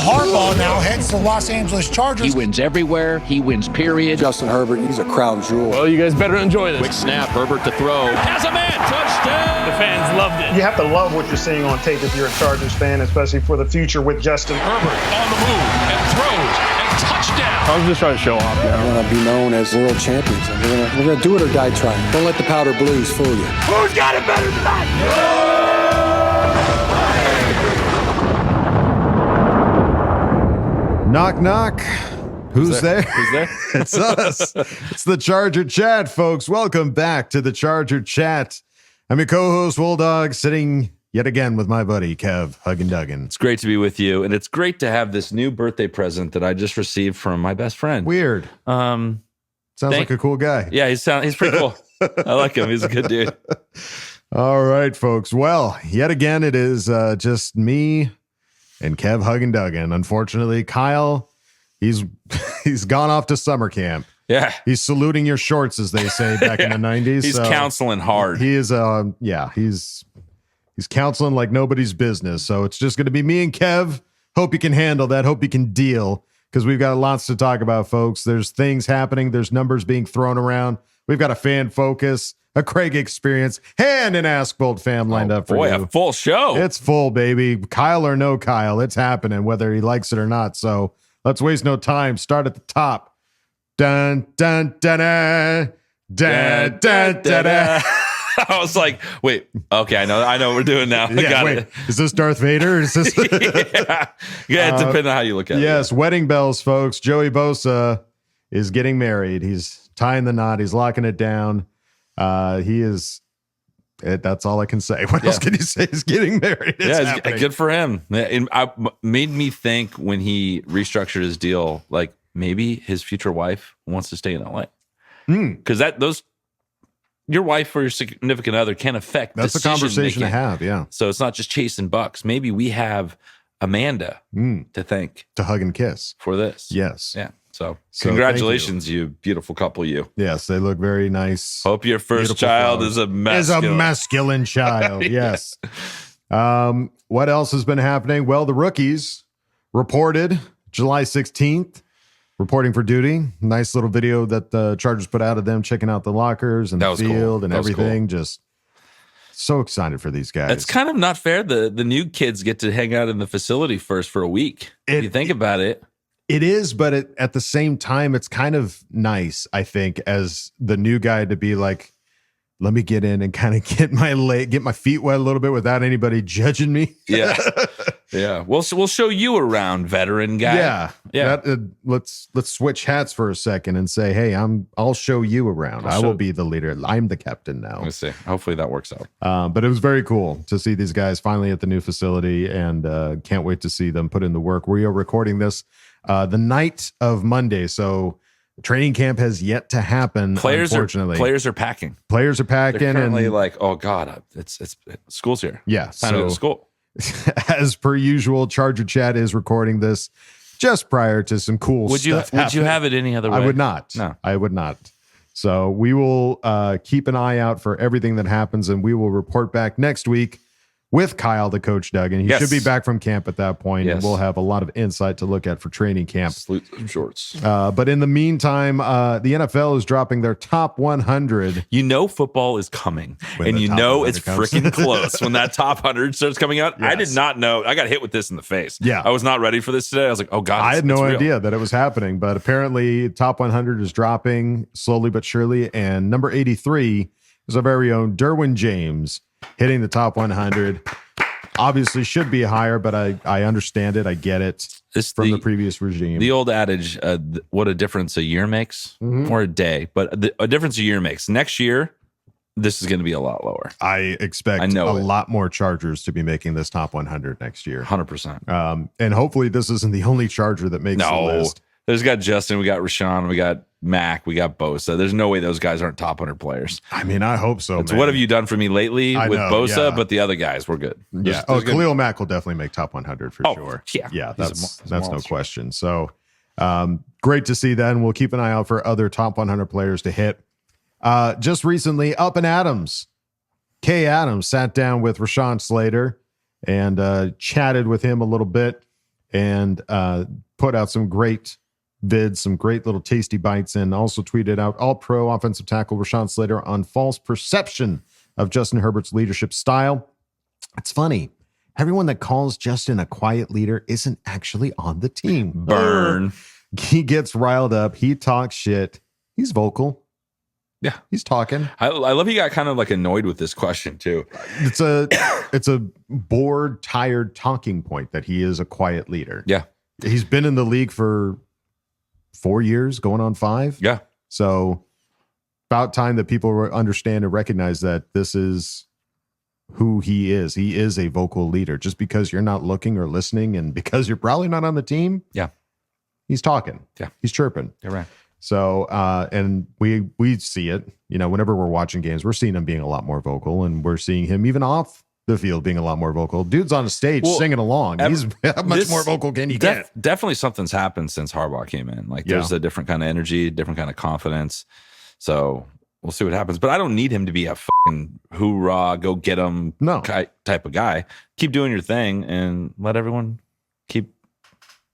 Harbaugh now heads to the Los Angeles Chargers. He wins everywhere. He wins, period. Justin Herbert, he's a crown jewel. Well, you guys better enjoy this. Quick snap, Herbert to throw. Has a man, touchdown! The fans loved it. You have to love what you're seeing on tape if you're a Chargers fan, especially for the future with Justin. Herbert on the move and throws and touchdown. I was just trying to show off. We're going to be known as world champions. And we're gonna do it or die trying. Don't let the powder blues fool you. Who's got it better than that? Knock, knock. Who's there? Who's there? It's us. It's the Charger Chat, folks. Welcome back to the Charger Chat. I'm your co-host, Wolldog, sitting yet again with my buddy, Kev Duggan. It's great to be with you, and it's great to have this new birthday present that I just received from my best friend. Weird. Sounds like a cool guy. Yeah, he's pretty cool. I like him. He's a good dude. All right, folks. Well, yet again, it is just me and Kev Duggan. Unfortunately, Kyle, he's gone off to summer camp. Yeah. He's saluting your shorts, as they say back in the 90s. He's counseling hard. He is, he's counseling like nobody's business. So it's just going to be me and Kev. Hope you can handle that. Hope you can deal, because we've got lots to talk about, folks. There's things happening. There's numbers being thrown around. We've got a fan focus, a Craig experience, and an Ask Boltfam lined up for you. Boy, a full show. It's full, baby. Kyle or no Kyle, it's happening, whether he likes it or not. So let's waste no time. Start at the top. Dun, dun, dun, dun, dun, dun, dun, dun. I was like, wait, okay, I know what we're doing now. Yeah, wait, is this Darth Vader? Is this? Yeah, it depends on how you look at it. Yes, wedding bells, folks. Joey Bosa is getting married. He's tying the knot. He's locking it down. He is. That's all I can say. What else can you say? He's getting married. It's good for him. It made me think when he restructured his deal, like maybe his future wife wants to stay in LA, because your wife or your significant other can affect. That's a conversation to have. Yeah. So it's not just chasing bucks. Maybe we have Amanda to thank, to hug and kiss for this. Yes. Yeah. So congratulations, you beautiful couple. You. Yes, they look very nice. Hope your first child is a masculine child. Yes. What else has been happening? Well, the rookies reported July 16th, reporting for duty. Nice little video that the Chargers put out of them checking out the lockers and the field and everything. Cool. Just so excited for these guys. It's kind of not fair. The new kids get to hang out in the facility first for a week. If you think about it. It is, but at the same time, it's kind of nice, I think, as the new guy to be like, let me get in and kind of get my feet wet a little bit without anybody judging me. Yeah. Yeah. We'll show you around, veteran guy. Yeah. Let's switch hats for a second and say, hey, I'll show you around. I will be the leader. I'm the captain now. Let's see. Hopefully that works out. But it was very cool to see these guys finally at the new facility, and can't wait to see them put in the work. We are recording this the night of Monday, so training camp has yet to happen. Unfortunately, players are packing. They're currently like, oh god, it's school's here. Yeah, time to go to school. As per usual, Charger Chat is recording this just prior to some cool stuff. Would you have it any other way? I would not. No, I would not. So we will keep an eye out for everything that happens, and we will report back next week with Kyle, the coach Duggan. He should be back from camp at that point, and we'll have a lot of insight to look at for training camp. Salute some shorts. But in the meantime, the NFL is dropping their top 100. You know football is coming, and you know it's freaking close when that top 100 starts coming out. Yes. I did not know. I got hit with this in the face. Yeah. I was not ready for this today. I was like, oh, God. I had no idea that it was happening, but apparently top 100 is dropping slowly but surely, and number 83 is our very own Derwin James, hitting the top 100. Obviously should be higher, but I understand it. I get it from the previous regime. The old adage, what a difference a year makes, or a day, but a difference a year makes. Next year, this is going to be a lot lower. I expect a lot more Chargers to be making this top 100 next year. 100%. And hopefully this isn't the only Charger that makes the list. There's got Justin, we got Rashawn, we got Mac, we got Bosa. There's no way those guys aren't top 100 players. I mean, I hope so. What have you done for me lately with Bosa? But the other guys were good. Khalil Mack will definitely make top 100 for sure. Yeah, that's no question. So great to see that, and we'll keep an eye out for other top 100 players to hit. Just recently, up in Adams, Kay Adams sat down with Rashawn Slater and chatted with him a little bit. and put out some great vids, some great little tasty bites, and also tweeted out All-Pro offensive tackle Rashawn Slater on false perception of Justin Herbert's leadership style. It's funny. Everyone that calls Justin a quiet leader isn't actually on the team. Burn. He gets riled up. He talks shit. He's vocal. Yeah. He's talking. I love he got kind of like annoyed with this question too. It's a bored, tired talking point that he is a quiet leader. Yeah. He's been in the league for 4 years, going on 5. Yeah. So about time that people understand and recognize that this is who he is. He is a vocal leader. Just because you're not looking or listening and because you're probably not on the team. Yeah. He's talking. Yeah. He's chirping. You're right. So, and we see it, whenever we're watching games, we're seeing him being a lot more vocal, and we're seeing him even off the field being a lot more vocal. Dude's on a stage singing along. He's how much more vocal can you get? Definitely something's happened since Harbaugh came in. Like there's a different kind of energy, different kind of confidence. So we'll see what happens. But I don't need him to be a fucking hoorah, go get him type of guy. Keep doing your thing and let everyone keep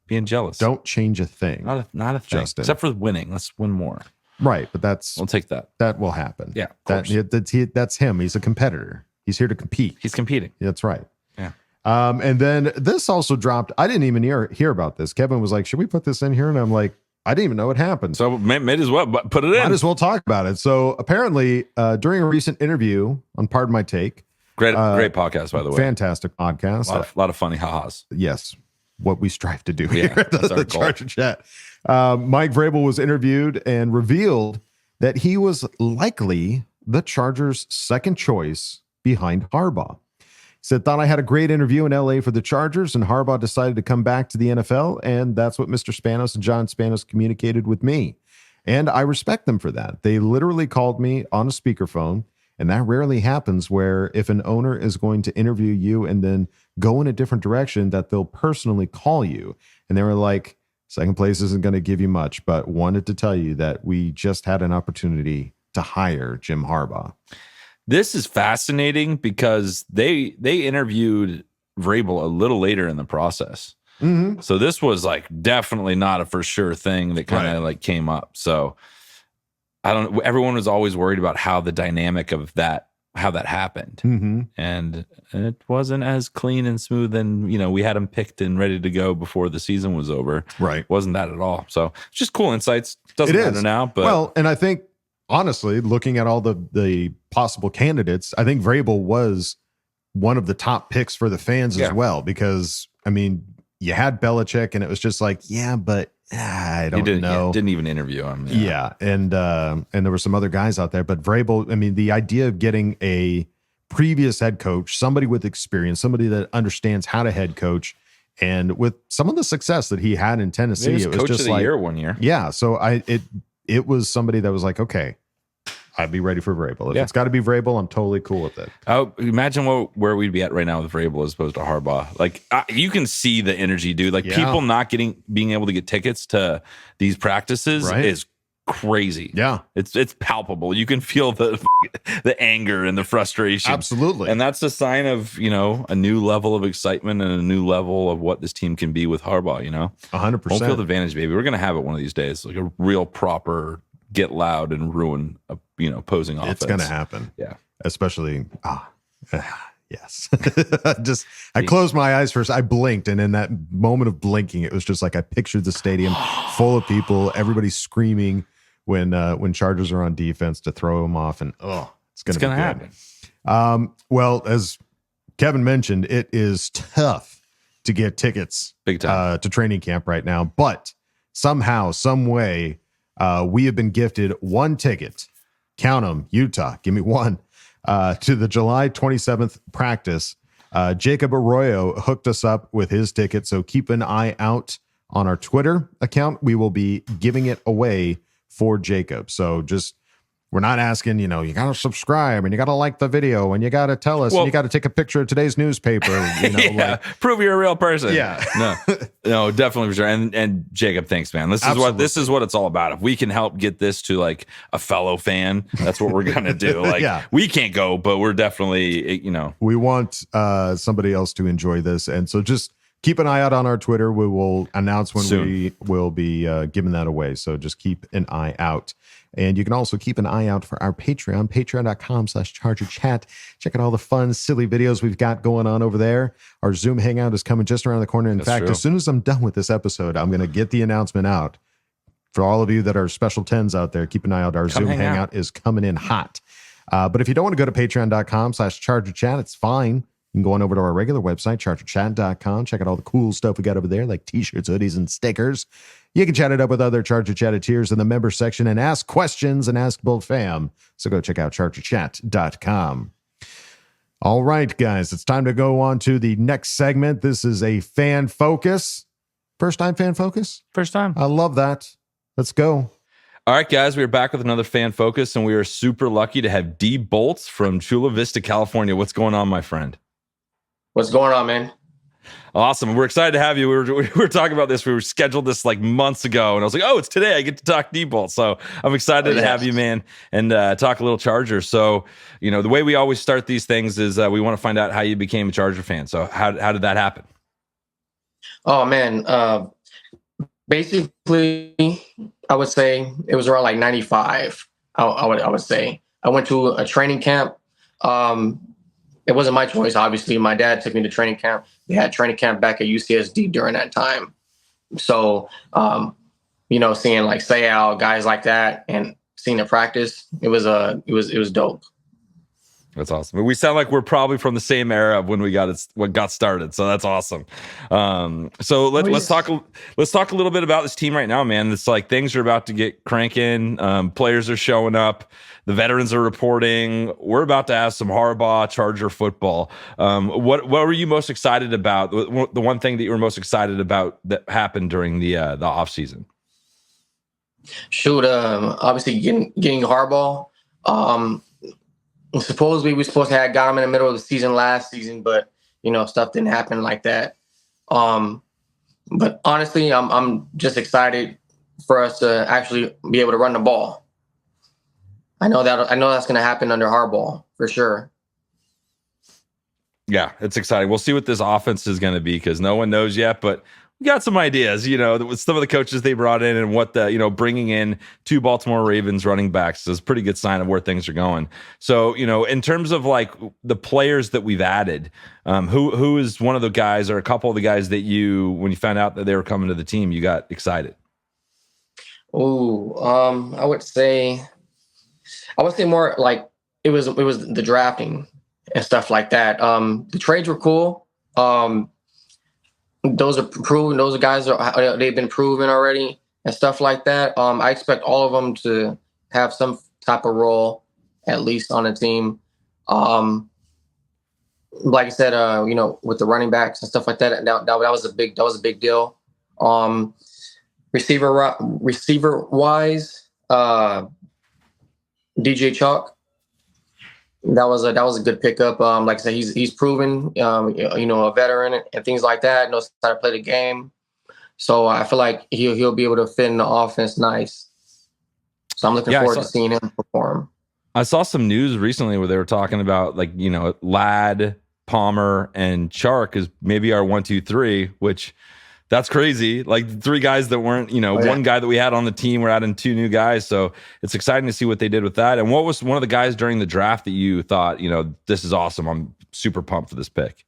being jealous. Don't change a thing. Not a thing. Justin. Except for winning. Let's win more. Right, but we'll take that. That will happen. Yeah, that's him. He's a competitor. He's here to compete. He's competing. That's right. Yeah. And then this also dropped. I didn't even hear about this. Kevin was like, should we put this in here? And I'm like, I didn't even know it happened. So may as well put it in. Might as well talk about it. So apparently during a recent interview on Pardon My Take. Great podcast, by the way. Fantastic podcast. A lot of funny ha-has. Yes. What we strive to do here at that's our the goal. Charger Chat. Mike Vrabel was interviewed and revealed that he was likely the Chargers' second choice behind Harbaugh. He said, thought I had a great interview in LA for the Chargers, and Harbaugh decided to come back to the NFL, and that's what Mr. Spanos and John Spanos communicated with me. And I respect them for that. They literally called me on a speakerphone, and that rarely happens where if an owner is going to interview you and then go in a different direction, that they'll personally call you. And they were like, second place isn't going to give you much, but wanted to tell you that we just had an opportunity to hire Jim Harbaugh. This is fascinating because they interviewed Vrabel a little later in the process. Mm-hmm. So this was like definitely not a for sure thing that kind of like came up. So I don't. Everyone was always worried about how the dynamic of how that happened, and it wasn't as clean and smooth. And we had him picked and ready to go before the season was over. Right, wasn't that at all? So it's just cool insights. Doesn't matter now, but and I think honestly, looking at all the possible candidates, I think Vrabel was one of the top picks for the fans as well. Because I mean, you had Belichick, and it was just like, but. I don't know. Didn't even interview him. Yeah. And there were some other guys out there, but Vrabel, I mean, the idea of getting a previous head coach, somebody with experience, somebody that understands how to head coach, and with some of the success that he had in Tennessee, it was coach just of the like year one year. Yeah. So it was somebody that was like, okay, I'd be ready for Vrabel. If it's got to be Vrabel, I'm totally cool with it. Imagine where we'd be at right now with Vrabel as opposed to Harbaugh. Like you can see the energy, dude. Like people not being able to get tickets to these practices is crazy. Yeah, it's palpable. You can feel the anger and the frustration. Absolutely, and that's a sign of a new level of excitement and a new level of what this team can be with Harbaugh. 100%. Home field advantage, baby. We're gonna have it one of these days, like a real proper get loud and ruin a opposing offense. It's going to happen. Yeah. Especially, yes. I closed my eyes first. I blinked. And in that moment of blinking, it was just like I pictured the stadium full of people, everybody screaming when Chargers are on defense to throw them off. And it's going to happen. Well, as Kevin mentioned, it is tough to get tickets big time to training camp right now. But somehow, some way, we have been gifted one ticket. Count them, Utah. Give me one. To the July 27th practice. Jacob Arroyo hooked us up with his ticket, so keep an eye out on our Twitter account. We will be giving it away for Jacob. So we're not asking, you got to subscribe and you got to like the video and you got to tell us and you got to take a picture of today's newspaper. Prove you're a real person. Yeah. No, definitely for sure. And Jacob, thanks, man. This is what it's all about. If we can help get this to like a fellow fan, that's what we're gonna do. Like we can't go, but we're definitely, we want somebody else to enjoy this, and so just keep an eye out on our Twitter. We will announce when Soon. we will be giving that away. So just keep an eye out. And you can also keep an eye out for our Patreon, patreon.com/ChargerChat. Check out all the fun, silly videos we've got going on over there. Our Zoom Hangout is coming just around the corner. In fact, as soon as I'm done with this episode, I'm going to get the announcement out. For all of you that are special 10s out there, keep an eye out. Our Zoom Hangout is coming in hot. But if you don't want to go to patreon.com/ChargerChat, it's fine. You can go on over to our regular website, chargerchat.com. Check out all the cool stuff we got over there, like t-shirts, hoodies, and stickers. You can chat it up with other Charger Chatteteers in the member section and ask questions and Ask Boltfam. So go check out chargerchat.com. All right, guys, it's time to go on to the next segment. This is a fan focus. First time fan focus? First time. I love that. Let's go. All right, guys, we're back with another fan focus, and we are super lucky to have D Bolts from Chula Vista, California. What's going on, my friend? What's going on, man? Awesome. We're excited to have you. We were talking about this. We were scheduled this like months ago, and I was like, oh, it's today. I get to talk D-Bolt. So I'm excited to have you, man, and talk a little Charger. So, the way we always start these things is we want to find out how you became a Charger fan. So how did that happen? Oh, man. Basically, I would say it was around like 95. I would say. I went to a training camp. It wasn't my choice, obviously. My dad took me to training camp. They had training camp back at UCSD during that time. So, seeing like Sayal, guys like that, and seeing the practice, it was dope. That's awesome. We sound like we're probably from the same era of when what got started. So that's awesome. So let's talk a little bit about this team right now, man. It's like things are about to get cranking. Players are showing up. The veterans are reporting. We're about to have some Harbaugh Charger football. What were you most excited about? The one thing that you were most excited about that happened during the offseason? Shoot, obviously getting Harbaugh. Supposedly we were supposed to have got him in the middle of the season last season, but stuff didn't happen like that. But honestly, I'm just excited for us to actually be able to run the ball. I know that's going to happen under Harbaugh for sure. Yeah, it's exciting. We'll see what this offense is going to be because no one knows yet, but we got some ideas, with some of the coaches they brought in and what bringing in 2 Baltimore Ravens running backs is a pretty good sign of where things are going. So, in terms of like the players that we've added, who is one of the guys or a couple of the guys that when you found out that they were coming to the team, you got excited? Oh, I would say more like it was the drafting and stuff like that. The trades were cool. Those are proven. Those are guys they've been proven already and stuff like that. I expect all of them to have some type of role, at least on the team. Like I said, with the running backs and stuff like that, that was a big deal. Receiver wise, DJ Chalk. That was a good pickup. Like I said, he's proven, a veteran and things like that. Knows how to play the game. So I feel like he'll be able to fit in the offense nice. So I'm looking forward to seeing him perform. I saw some news recently where they were talking about Ladd, Palmer, and Chark is maybe our 1, 2, 3, which that's crazy. Like 3 guys that weren't, one guy that we had on the team. We're adding 2 new guys. So it's exciting to see what they did with that. And what was one of the guys during the draft that you thought, this is awesome. I'm super pumped for this pick.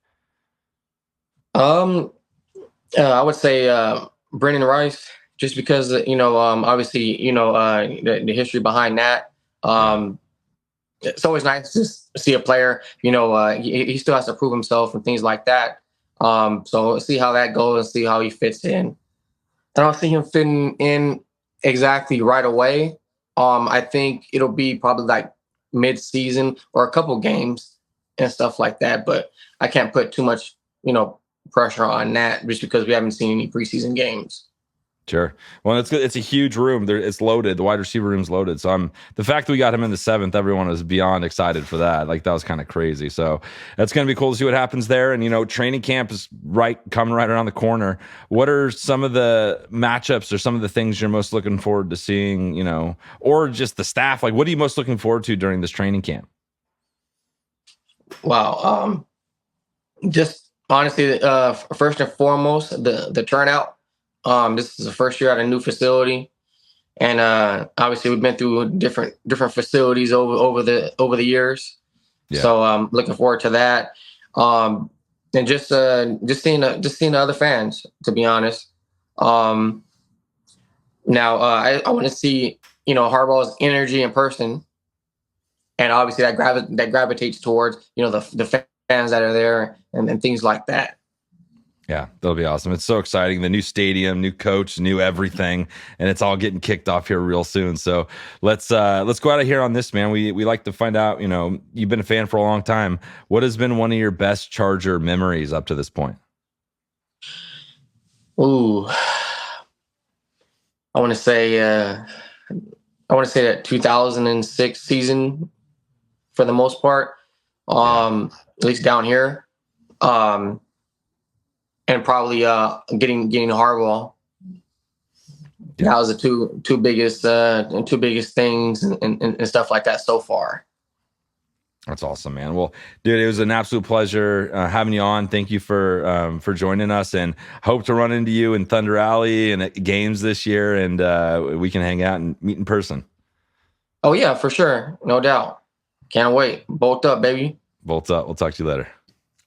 I would say Brendan Rice, just because, obviously, the history behind that. It's always nice to see a player, he still has to prove himself and things like that. So see how that goes and see how he fits in. I don't see him fitting in exactly right away. I think it'll be probably like mid-season or a couple games and stuff like that. But I can't put too much, pressure on that just because we haven't seen any preseason games. Sure. Well, it's good. It's a huge room. It's loaded. The wide receiver room's loaded. So the fact that we got him in the 7th, everyone was beyond excited for that. Like that was kind of crazy. So that's going to be cool to see what happens there. And training camp is coming right around the corner. What are some of the matchups or some of the things you're most looking forward to seeing? Or just the staff. Like, what are you most looking forward to during this training camp? Wow. Just honestly, first and foremost, the turnout. This is the first year at a new facility, and obviously we've been through different facilities over the years. Yeah. So I'm looking forward to that, and just seeing the other fans. To be honest, now I want to see Harbaugh's energy in person, and obviously that gravitates towards the fans that are there and things like that. Yeah, that'll be awesome. It's so exciting. The new stadium, new coach, new everything, and it's all getting kicked off here real soon. So let's go out of here on this, man. We like to find out, you've been a fan for a long time. What has been one of your best Charger memories up to this point? Ooh, I want to say that 2006 season for the most part, at least down here. And probably getting Harbaugh. Yeah. That was the two biggest things and stuff like that so far. That's awesome, man. Well, dude, it was an absolute pleasure having you on. Thank you for joining us, and hope to run into you in Thunder Alley and at games this year, and we can hang out and meet in person. Oh yeah, for sure, no doubt. Can't wait. Bolt up, baby. Bolt up. We'll talk to you later.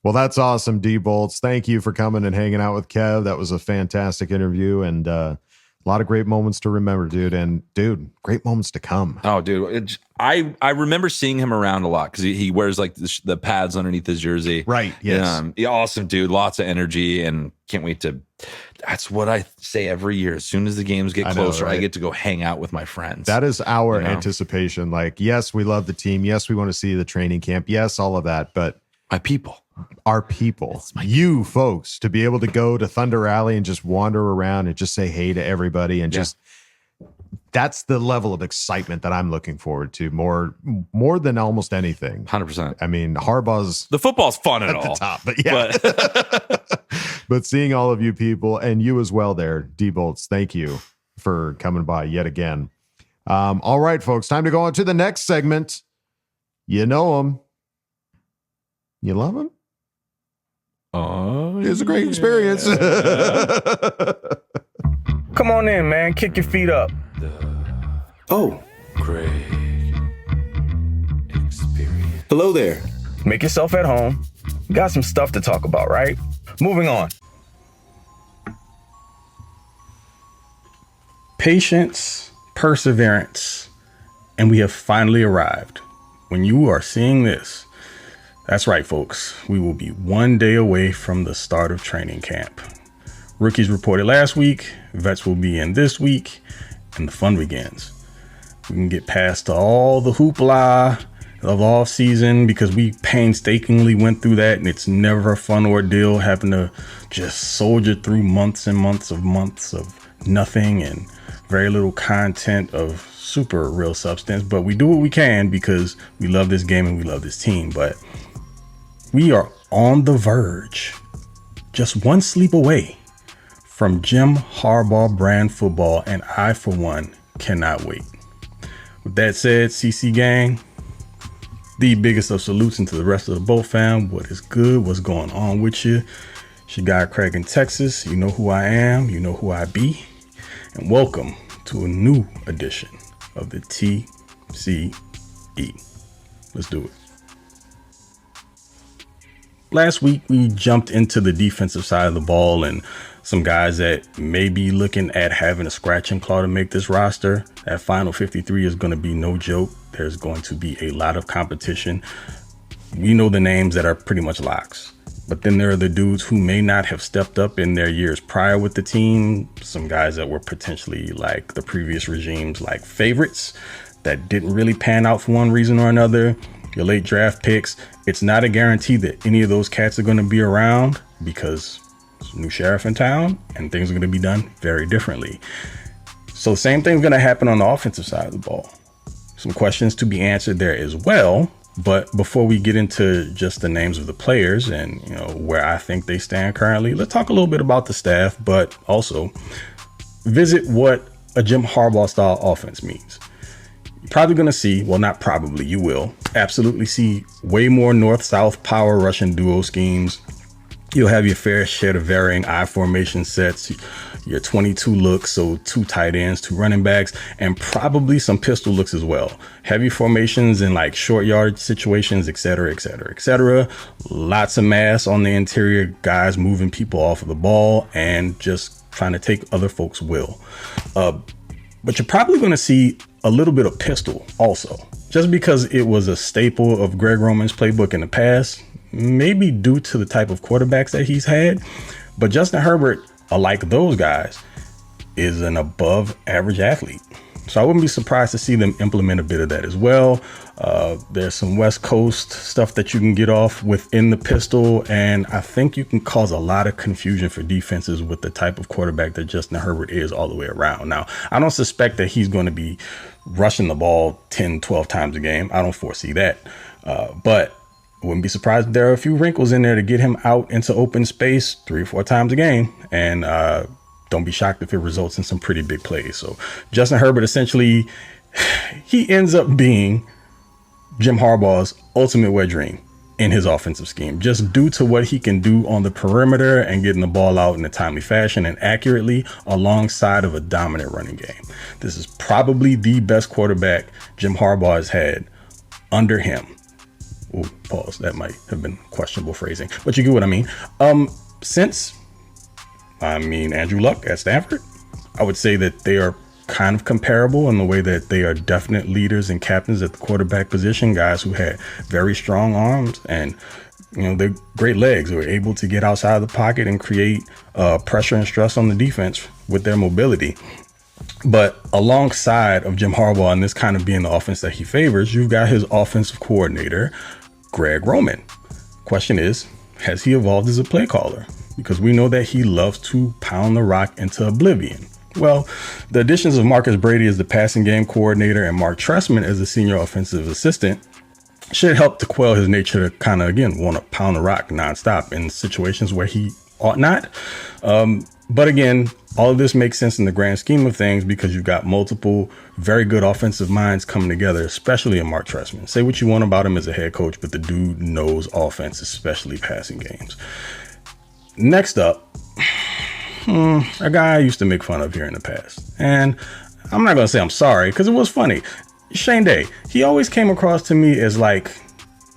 Well, that's awesome, D-Bolts. Thank you for coming and hanging out with Kev. That was a fantastic interview, and a lot of great moments to remember, dude. And, dude, great moments to come. Oh, dude. I remember seeing him around a lot because he wears, like, the pads underneath his jersey. Right, yes. Awesome, dude. Lots of energy, and can't wait to – that's what I say every year. As soon as the games get closer, I get to go hang out with my friends. That is our anticipation. Like, yes, we love the team. Yes, we want to see the training camp. Yes, all of that, but – my people. Our people, you folks, to be able to go to Thunder Alley and just wander around and just say hey to everybody and just that's the level of excitement that I'm looking forward to more than almost anything. 100%. I mean, Harbaugh's the football's fun at all the top, but yeah. But seeing all of you people and you as well there, D-Bolts, thank you for coming by yet again. All right, folks, time to go on to the next segment. You know him. You love him? Oh, it's a great experience. Come on in, man. Kick your feet up. Oh, great experience. Hello there. Make yourself at home. Got some stuff to talk about, right? Moving on. Patience, perseverance, and we have finally arrived. When you are seeing this, that's right, folks. We will be one day away from the start of training camp. Rookies reported last week, vets will be in this week, and the fun begins. We can get past all the hoopla of offseason because we painstakingly went through that, and it's never a fun ordeal having to just soldier through months and months of nothing and very little content of super real substance. But we do what we can because we love this game and we love this team. But we are on the verge, just one sleep away from Jim Harbaugh brand football, and I, for one, cannot wait. With that said, CC gang, the biggest of salutes into the rest of the Bolt fam. What is good? What's going on with you? It's your guy Craig in Texas. You know who I am. You know who I be. And welcome to a new edition of the TCE. Let's do it. Last week, we jumped into the defensive side of the ball and some guys that may be looking at having a scratch and claw to make this roster. That final 53 is going to be no joke. There's going to be a lot of competition. We know the names that are pretty much locks. But then there are the dudes who may not have stepped up in their years prior with the team. Some guys that were potentially like the previous regimes, like favorites that didn't really pan out for one reason or another. Your late draft picks. It's not a guarantee that any of those cats are going to be around because there's a new sheriff in town and things are going to be done very differently. So the same thing's going to happen on the offensive side of the ball. Some questions to be answered there as well. But before we get into just the names of the players and, where I think they stand currently, let's talk a little bit about the staff, but also visit what a Jim Harbaugh style offense means. You're probably going to see, well, not probably, you will absolutely see way more north-south power rushing duo schemes, You'll have your fair share of varying I formation sets, your 22 looks, so 2 tight ends, 2 running backs, and probably some pistol looks as well. Heavy formations in like short yard situations, et cetera, et cetera, et cetera. Lots of mass on the interior, guys moving people off of the ball and just trying to take other folks' will. But you're probably going to see a little bit of pistol also, just because it was a staple of Greg Roman's playbook in the past. Maybe due to the type of quarterbacks that he's had, but Justin Herbert, like those guys, is an above average athlete. So I wouldn't be surprised to see them implement a bit of that as well. There's some West Coast stuff that you can get off within the pistol, and I think you can cause a lot of confusion for defenses with the type of quarterback that Justin Herbert is all the way around. Now, I don't suspect that he's going to be rushing the ball 10, 12 times a game. I don't foresee that, but wouldn't be surprised if there are a few wrinkles in there to get him out into open space 3 or 4 times a game. And don't be shocked if it results in some pretty big plays. So Justin Herbert, essentially, he ends up being Jim Harbaugh's ultimate wet dream in his offensive scheme, just due to what he can do on the perimeter and getting the ball out in a timely fashion and accurately alongside of a dominant running game. This is probably the best quarterback Jim Harbaugh has had under him. Ooh, pause. That might have been questionable phrasing, but you get what I mean. Since Andrew Luck at Stanford, I would say that they are kind of comparable in the way that they are definite leaders and captains at the quarterback position, guys who had very strong arms and, you know, they're great legs, who are able to get outside of the pocket and create pressure and stress on the defense with their mobility. But alongside of Jim Harbaugh and this kind of being the offense that he favors, you've got his offensive coordinator, Greg Roman. Question is, has he evolved as a play caller? Because we know that he loves to pound the rock into oblivion. Well, the additions of Marcus Brady as the passing game coordinator and Mark Trestman as the senior offensive assistant should help to quell his nature to kind of, again, want to pound the rock nonstop in situations where he ought not. But again, all of this makes sense in the grand scheme of things because you've got multiple very good offensive minds coming together, especially in Mark Trestman. Say what you want about him as a head coach, but the dude knows offense, especially passing games. Next up, a guy I used to make fun of here in the past. And I'm not going to say I'm sorry because it was funny. Shane Day, he always came across to me as like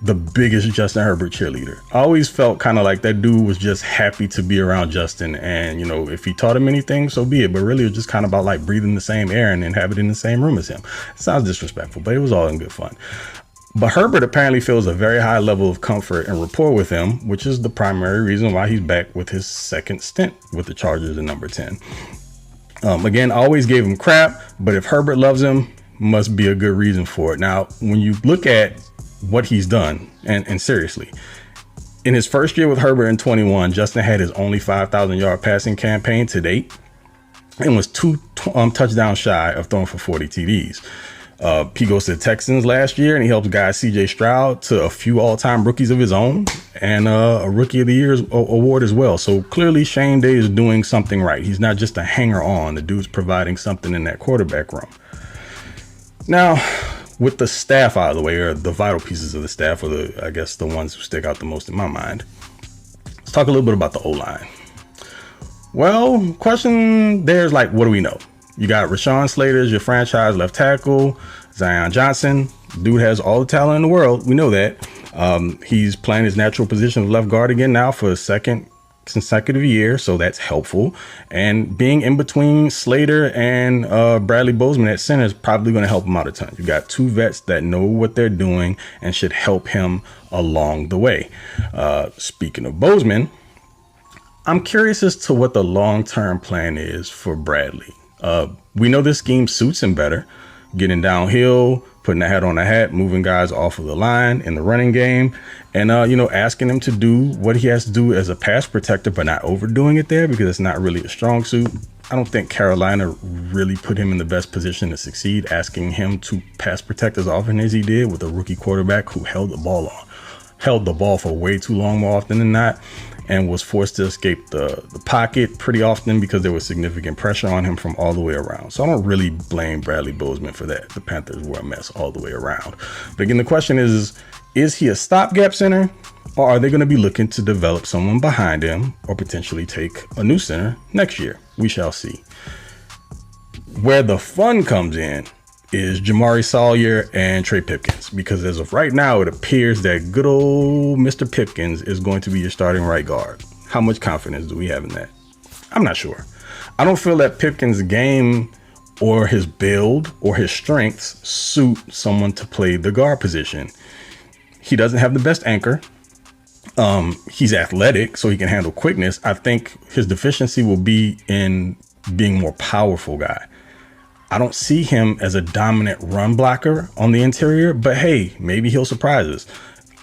the biggest Justin Herbert cheerleader. I always felt kind of like that dude was just happy to be around Justin. And, you know, if he taught him anything, so be it. But really, it was just kind of about like breathing the same air and inhabiting the same room as him. It sounds disrespectful, but it was all in good fun. But Herbert apparently feels a very high level of comfort and rapport with him, which is the primary reason why he's back with his second stint with the Chargers in number 10. Again, I always gave him crap, but if Herbert loves him, must be a good reason for it. Now, when you look at what he's done, and seriously, in his first year with Herbert in 21, Justin had his only 5,000 yard passing campaign to date and was 2 touchdowns shy of throwing for 40 TDs. He goes to the Texans last year and he helps guys CJ Stroud to a few all-time rookies of his own and a Rookie of the Year award as well. So clearly Shane Day is doing something right. He's not just a hanger on. The dude's providing something in that quarterback room. Now, with the staff out of the way, or the vital pieces of the staff, or I guess the ones who stick out the most in my mind, let's talk a little bit about the O-line. Well, question there's like, what do we know? You got Rashawn Slater as your franchise left tackle, Zion Johnson. Dude has all the talent in the world. We know that. He's playing his natural position of left guard again now for a second consecutive year, so that's helpful. And being in between Slater and Bradley Bozeman at center is probably going to help him out a ton. You got 2 vets that know what they're doing and should help him along the way. Speaking of Bozeman, I'm curious as to what the long-term plan is for Bradley. We know this scheme suits him better, getting downhill, putting a hat on a hat, moving guys off of the line in the running game, and asking him to do what he has to do as a pass protector, but not overdoing it there because it's not really a strong suit. I don't think Carolina really put him in the best position to succeed, asking him to pass protect as often as he did with a rookie quarterback who held the ball for way too long more often than not, and was forced to escape the pocket pretty often because there was significant pressure on him from all the way around. So I don't really blame Bradley Bozeman for that. The Panthers were a mess all the way around. But again, the question is Is he a stopgap center, or are they going to be looking to develop someone behind him or potentially take a new center next year? We shall see. Where the fun comes in is Jamari Sawyer and Trey Pipkins, because as of right now, it appears that good old Mr. Pipkins is going to be your starting right guard. How much confidence do we have in that? I'm not sure. I don't feel that Pipkins' game or his build or his strengths suit someone to play the guard position. He doesn't have the best anchor. He's athletic, so he can handle quickness. I think his deficiency will be in being more powerful guy. I don't see him as a dominant run blocker on the interior, but hey, maybe he'll surprise us.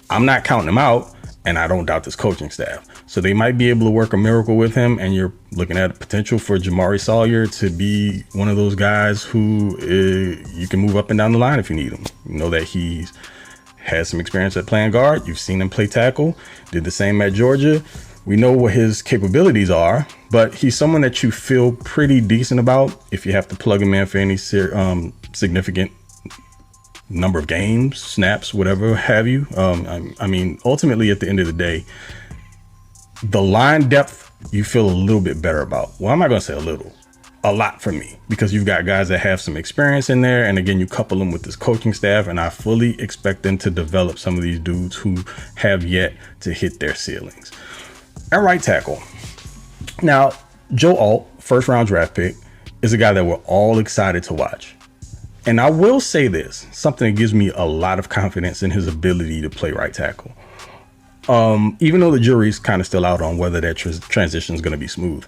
I'm not counting him out, and I don't doubt this coaching staff. So they might be able to work a miracle with him, and you're looking at a potential for Jamari Sawyer to be one of those guys who you can move up and down the line if you need him. You know that he's had some experience at playing guard. You've seen him play tackle, did the same at Georgia. We know what his capabilities are, but he's someone that you feel pretty decent about if you have to plug him in for any significant number of games, snaps, whatever have you. I mean, ultimately, at the end of the day, the line depth you feel a little bit better about. Well, I'm not going to say a little. A lot for me, because you've got guys that have some experience in there. And again, you couple them with this coaching staff, and I fully expect them to develop some of these dudes who have yet to hit their ceilings. At right tackle. Now, Joe Alt, first round draft pick, is a guy that we're all excited to watch. And I will say this, something that gives me a lot of confidence in his ability to play right tackle. Even though the jury's kind of still out on whether that transition is going to be smooth.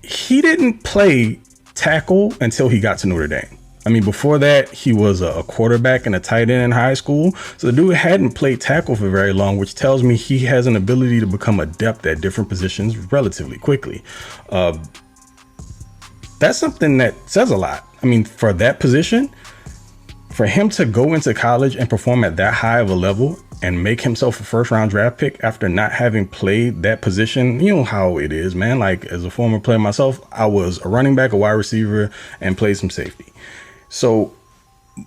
He didn't play tackle until he got to Notre Dame. I mean, before that, he was a quarterback and a tight end in high school. So the dude hadn't played tackle for very long, which tells me he has an ability to become adept at different positions relatively quickly. That's something that says a lot. I mean, for that position, for him to go into college and perform at that high of a level and make himself a first round draft pick after not having played that position, you know how it is, man. Like, as a former player myself, I was a running back, a wide receiver, and played some safety. So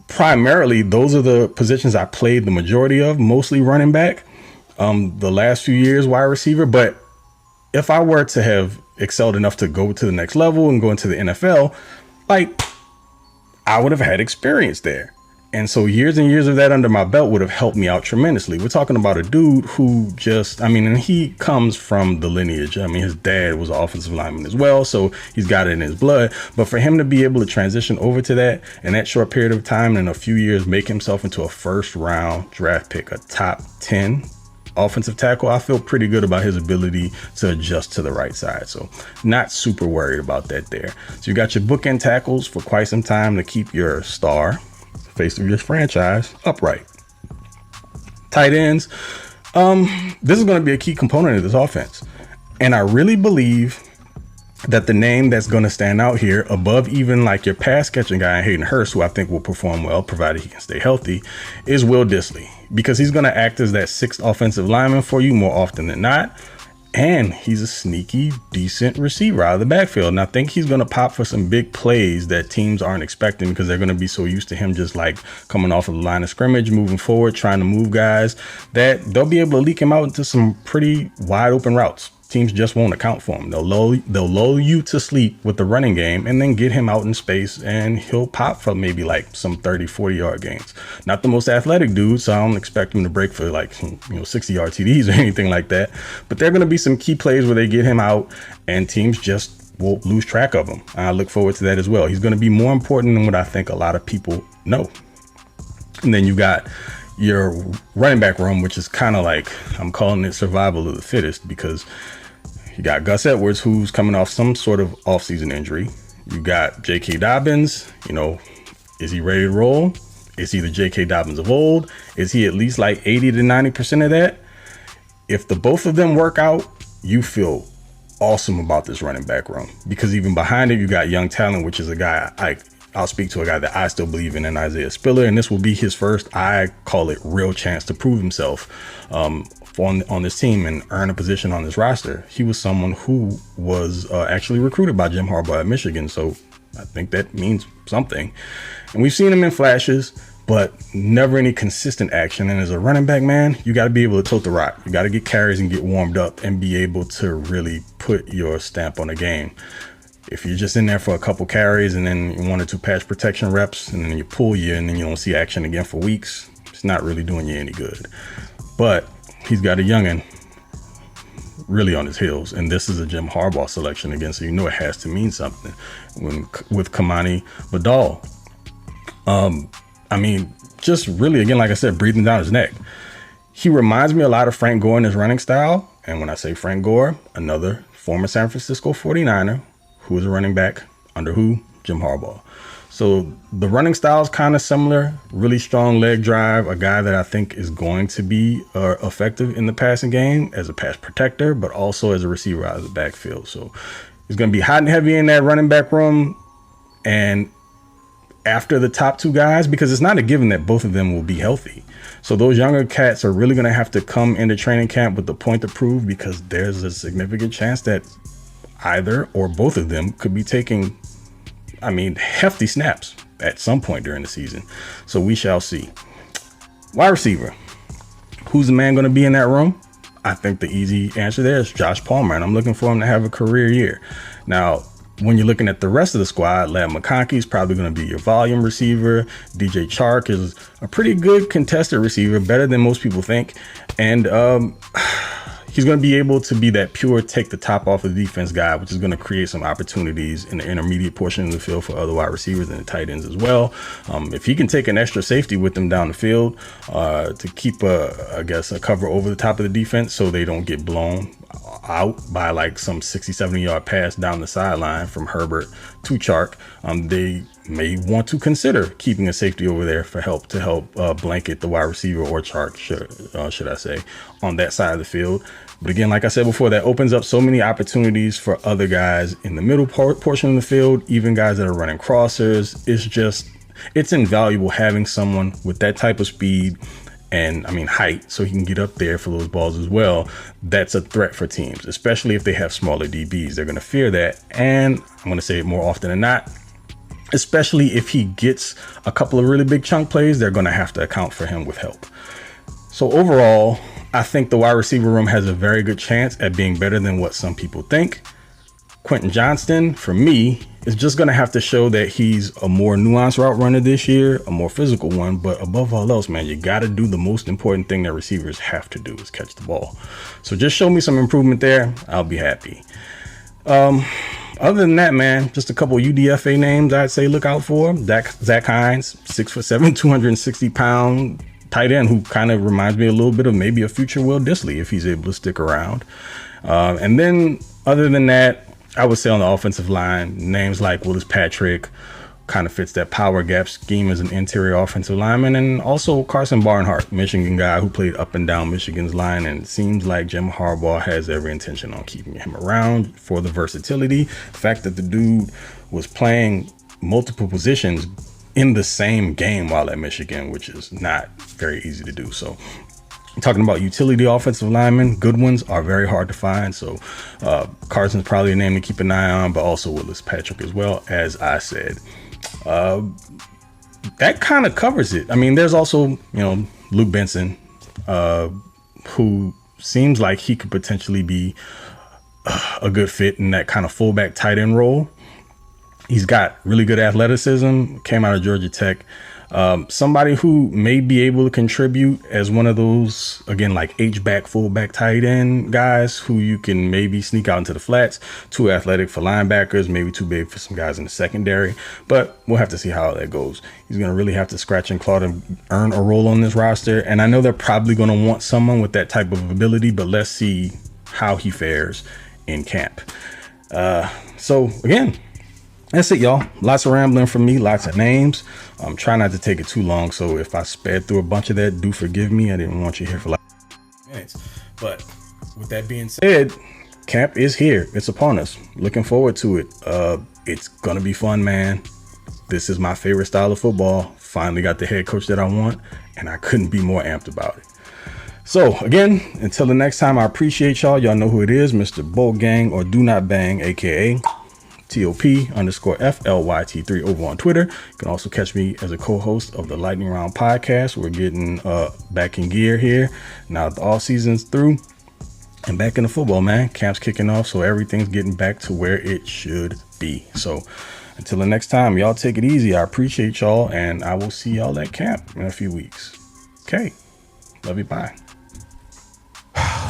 primarily, those are the positions I played the majority of, mostly running back, the last few years, wide receiver. But if I were to have excelled enough to go to the next level and go into the NFL, like, I would have had experience there. And so years and years of that under my belt would have helped me out tremendously. We're talking about a dude who just, I mean, and he comes from the lineage. I mean, his dad was an offensive lineman as well, so he's got it in his blood. But for him to be able to transition over to that in that short period of time, and in a few years, make himself into a first round draft pick, a top 10 offensive tackle, I feel pretty good about his ability to adjust to the right side. So not super worried about that there. So you got your bookend tackles for quite some time to keep your star, face of your franchise, upright. Tight ends. This is going to be a key component of this offense. And I really believe that the name that's going to stand out here above even like your pass catching guy, Hayden Hurst, who I think will perform well, provided he can stay healthy, is Will Dissly, because he's going to act as that sixth offensive lineman for you more often than not. And he's a sneaky, decent receiver out of the backfield. And I think he's going to pop for some big plays that teams aren't expecting, because they're going to be so used to him just like coming off of the line of scrimmage, moving forward, trying to move guys, that they'll be able to leak him out into some pretty wide open routes. Teams just won't account for him. They'll lull you to sleep with the running game and then get him out in space, and he'll pop for maybe like some 30, 40 yard gains. Not the most athletic dude, so I don't expect him to break for like 60 yard TDs or anything like that. But there are going to be some key plays where they get him out and teams just will lose track of him. I look forward to that as well. He's going to be more important than what I think a lot of people know. And then you got your running back room, which is kind of like, I'm calling it survival of the fittest, because you got Gus Edwards, who's coming off some sort of offseason injury. You got J.K. Dobbins. Is he ready to roll? Is he the J.K. Dobbins of old? Is he at least like 80 to 90% of that? If the both of them work out, you feel awesome about this running back room, because even behind it, you got young talent, which is a guy I'll speak to, a guy that I still believe in Isaiah Spiller, and this will be his first, I call it, real chance to prove himself on this team and earn a position on this roster. He was someone who was actually recruited by Jim Harbaugh at Michigan, so I think that means something. And we've seen him in flashes, but never any consistent action. And as a running back, man, you got to be able to tote the rock. You got to get carries and get warmed up and be able to really put your stamp on the game. If you're just in there for a couple carries and then 1 or 2 pass protection reps and then you pull you and then you don't see action again for weeks, it's not really doing you any good. But he's got a youngin' really on his heels, and this is a Jim Harbaugh selection again, so you know it has to mean something with Kamani Badal. I mean, just really, again, like I said, breathing down his neck. He reminds me a lot of Frank Gore in his running style, and when I say Frank Gore, another former San Francisco 49er who was a running back under who? Jim Harbaugh. So the running style is kind of similar, really strong leg drive, a guy that I think is going to be effective in the passing game as a pass protector, but also as a receiver out of the backfield. So he's going to be hot and heavy in that running back room. And after the top 2 guys, because it's not a given that both of them will be healthy. So those younger cats are really going to have to come into training camp with the point to prove, because there's a significant chance that either or both of them could be taking, hefty snaps at some point during the season. So we shall see. Wide receiver. Who's the man going to be in that room? I think the easy answer there is Josh Palmer, and I'm looking for him to have a career year. Now, when you're looking at the rest of the squad, Ladd McConkey is probably going to be your volume receiver. DJ Chark is a pretty good contested receiver, better than most people think. And he's going to be able to be that pure take the top off of the defense guy, which is going to create some opportunities in the intermediate portion of the field for other wide receivers and the tight ends as well. If he can take an extra safety with them down the field to keep a cover over the top of the defense so they don't get blown out by like some 60-70 yard pass down the sideline from Herbert to Chark, they may want to consider keeping a safety over there for help blanket the wide receiver or Chark, should I say, on that side of the field. But again, like I said before, that opens up so many opportunities for other guys in the middle portion of the field, even guys that are running crossers. It's invaluable having someone with that type of speed and height, so he can get up there for those balls as well. That's a threat for teams, especially if they have smaller DBs. They're going to fear that. And I'm going to say it more often than not, especially if he gets a couple of really big chunk plays, they're going to have to account for him with help. So overall, I think the wide receiver room has a very good chance at being better than what some people think. Quentin Johnston, for me, is just going to have to show that he's a more nuanced route runner this year, a more physical one. But above all else, man, you got to do the most important thing that receivers have to do, is catch the ball. So just show me some improvement there. I'll be happy. Other than that, man, just a couple UDFA names I'd say look out for. Zach Hines, 6'7", 260-pound tight end who kind of reminds me a little bit of maybe a future Will Dissly if he's able to stick around. And then other than that, I would say on the offensive line, names like Willis Patrick kind of fits that power gap scheme as an interior offensive lineman. And also Carson Barnhart, Michigan guy who played up and down Michigan's line. And it seems like Jim Harbaugh has every intention on keeping him around for the versatility. The fact that the dude was playing multiple positions in the same game while at Michigan, which is not very easy to do. So talking about utility offensive linemen, good ones are very hard to find. So Carson's probably a name to keep an eye on, but also Willis Patrick as well, as I said. That kind of covers it. I mean, there's also, Luke Benson, who seems like he could potentially be a good fit in that kind of fullback tight end role. He's got really good athleticism, came out of Georgia Tech. Somebody who may be able to contribute as one of those, again, like H-back, fullback, tight end guys who you can maybe sneak out into the flats. Too athletic for linebackers, maybe too big for some guys in the secondary. But we'll have to see how that goes. He's going to really have to scratch and claw to earn a role on this roster. And I know they're probably going to want someone with that type of ability, but let's see how he fares in camp. So again, that's it, y'all. Lots of rambling from me, lots of names. I'm trying not to take it too long, so if I sped through a bunch of that, do forgive me. I didn't want you here for like minutes. But with that being said, camp is here. It's upon us. Looking forward to it. It's going to be fun, man. This is my favorite style of football. Finally got the head coach that I want, and I couldn't be more amped about it. So again, until the next time, I appreciate y'all. Y'all know who it is, Mr. Bolt Gang or Do Not Bang, aka TOP_FLYT3 over on Twitter. You can also catch me as a co-host of the Lightning Round podcast. We're getting back in gear here. Now the off season's through and back into football, man. Camp's kicking off, so everything's getting back to where it should be. So until the next time, y'all take it easy. I appreciate y'all, and I will see y'all at camp in a few weeks. Okay. Love you. Bye.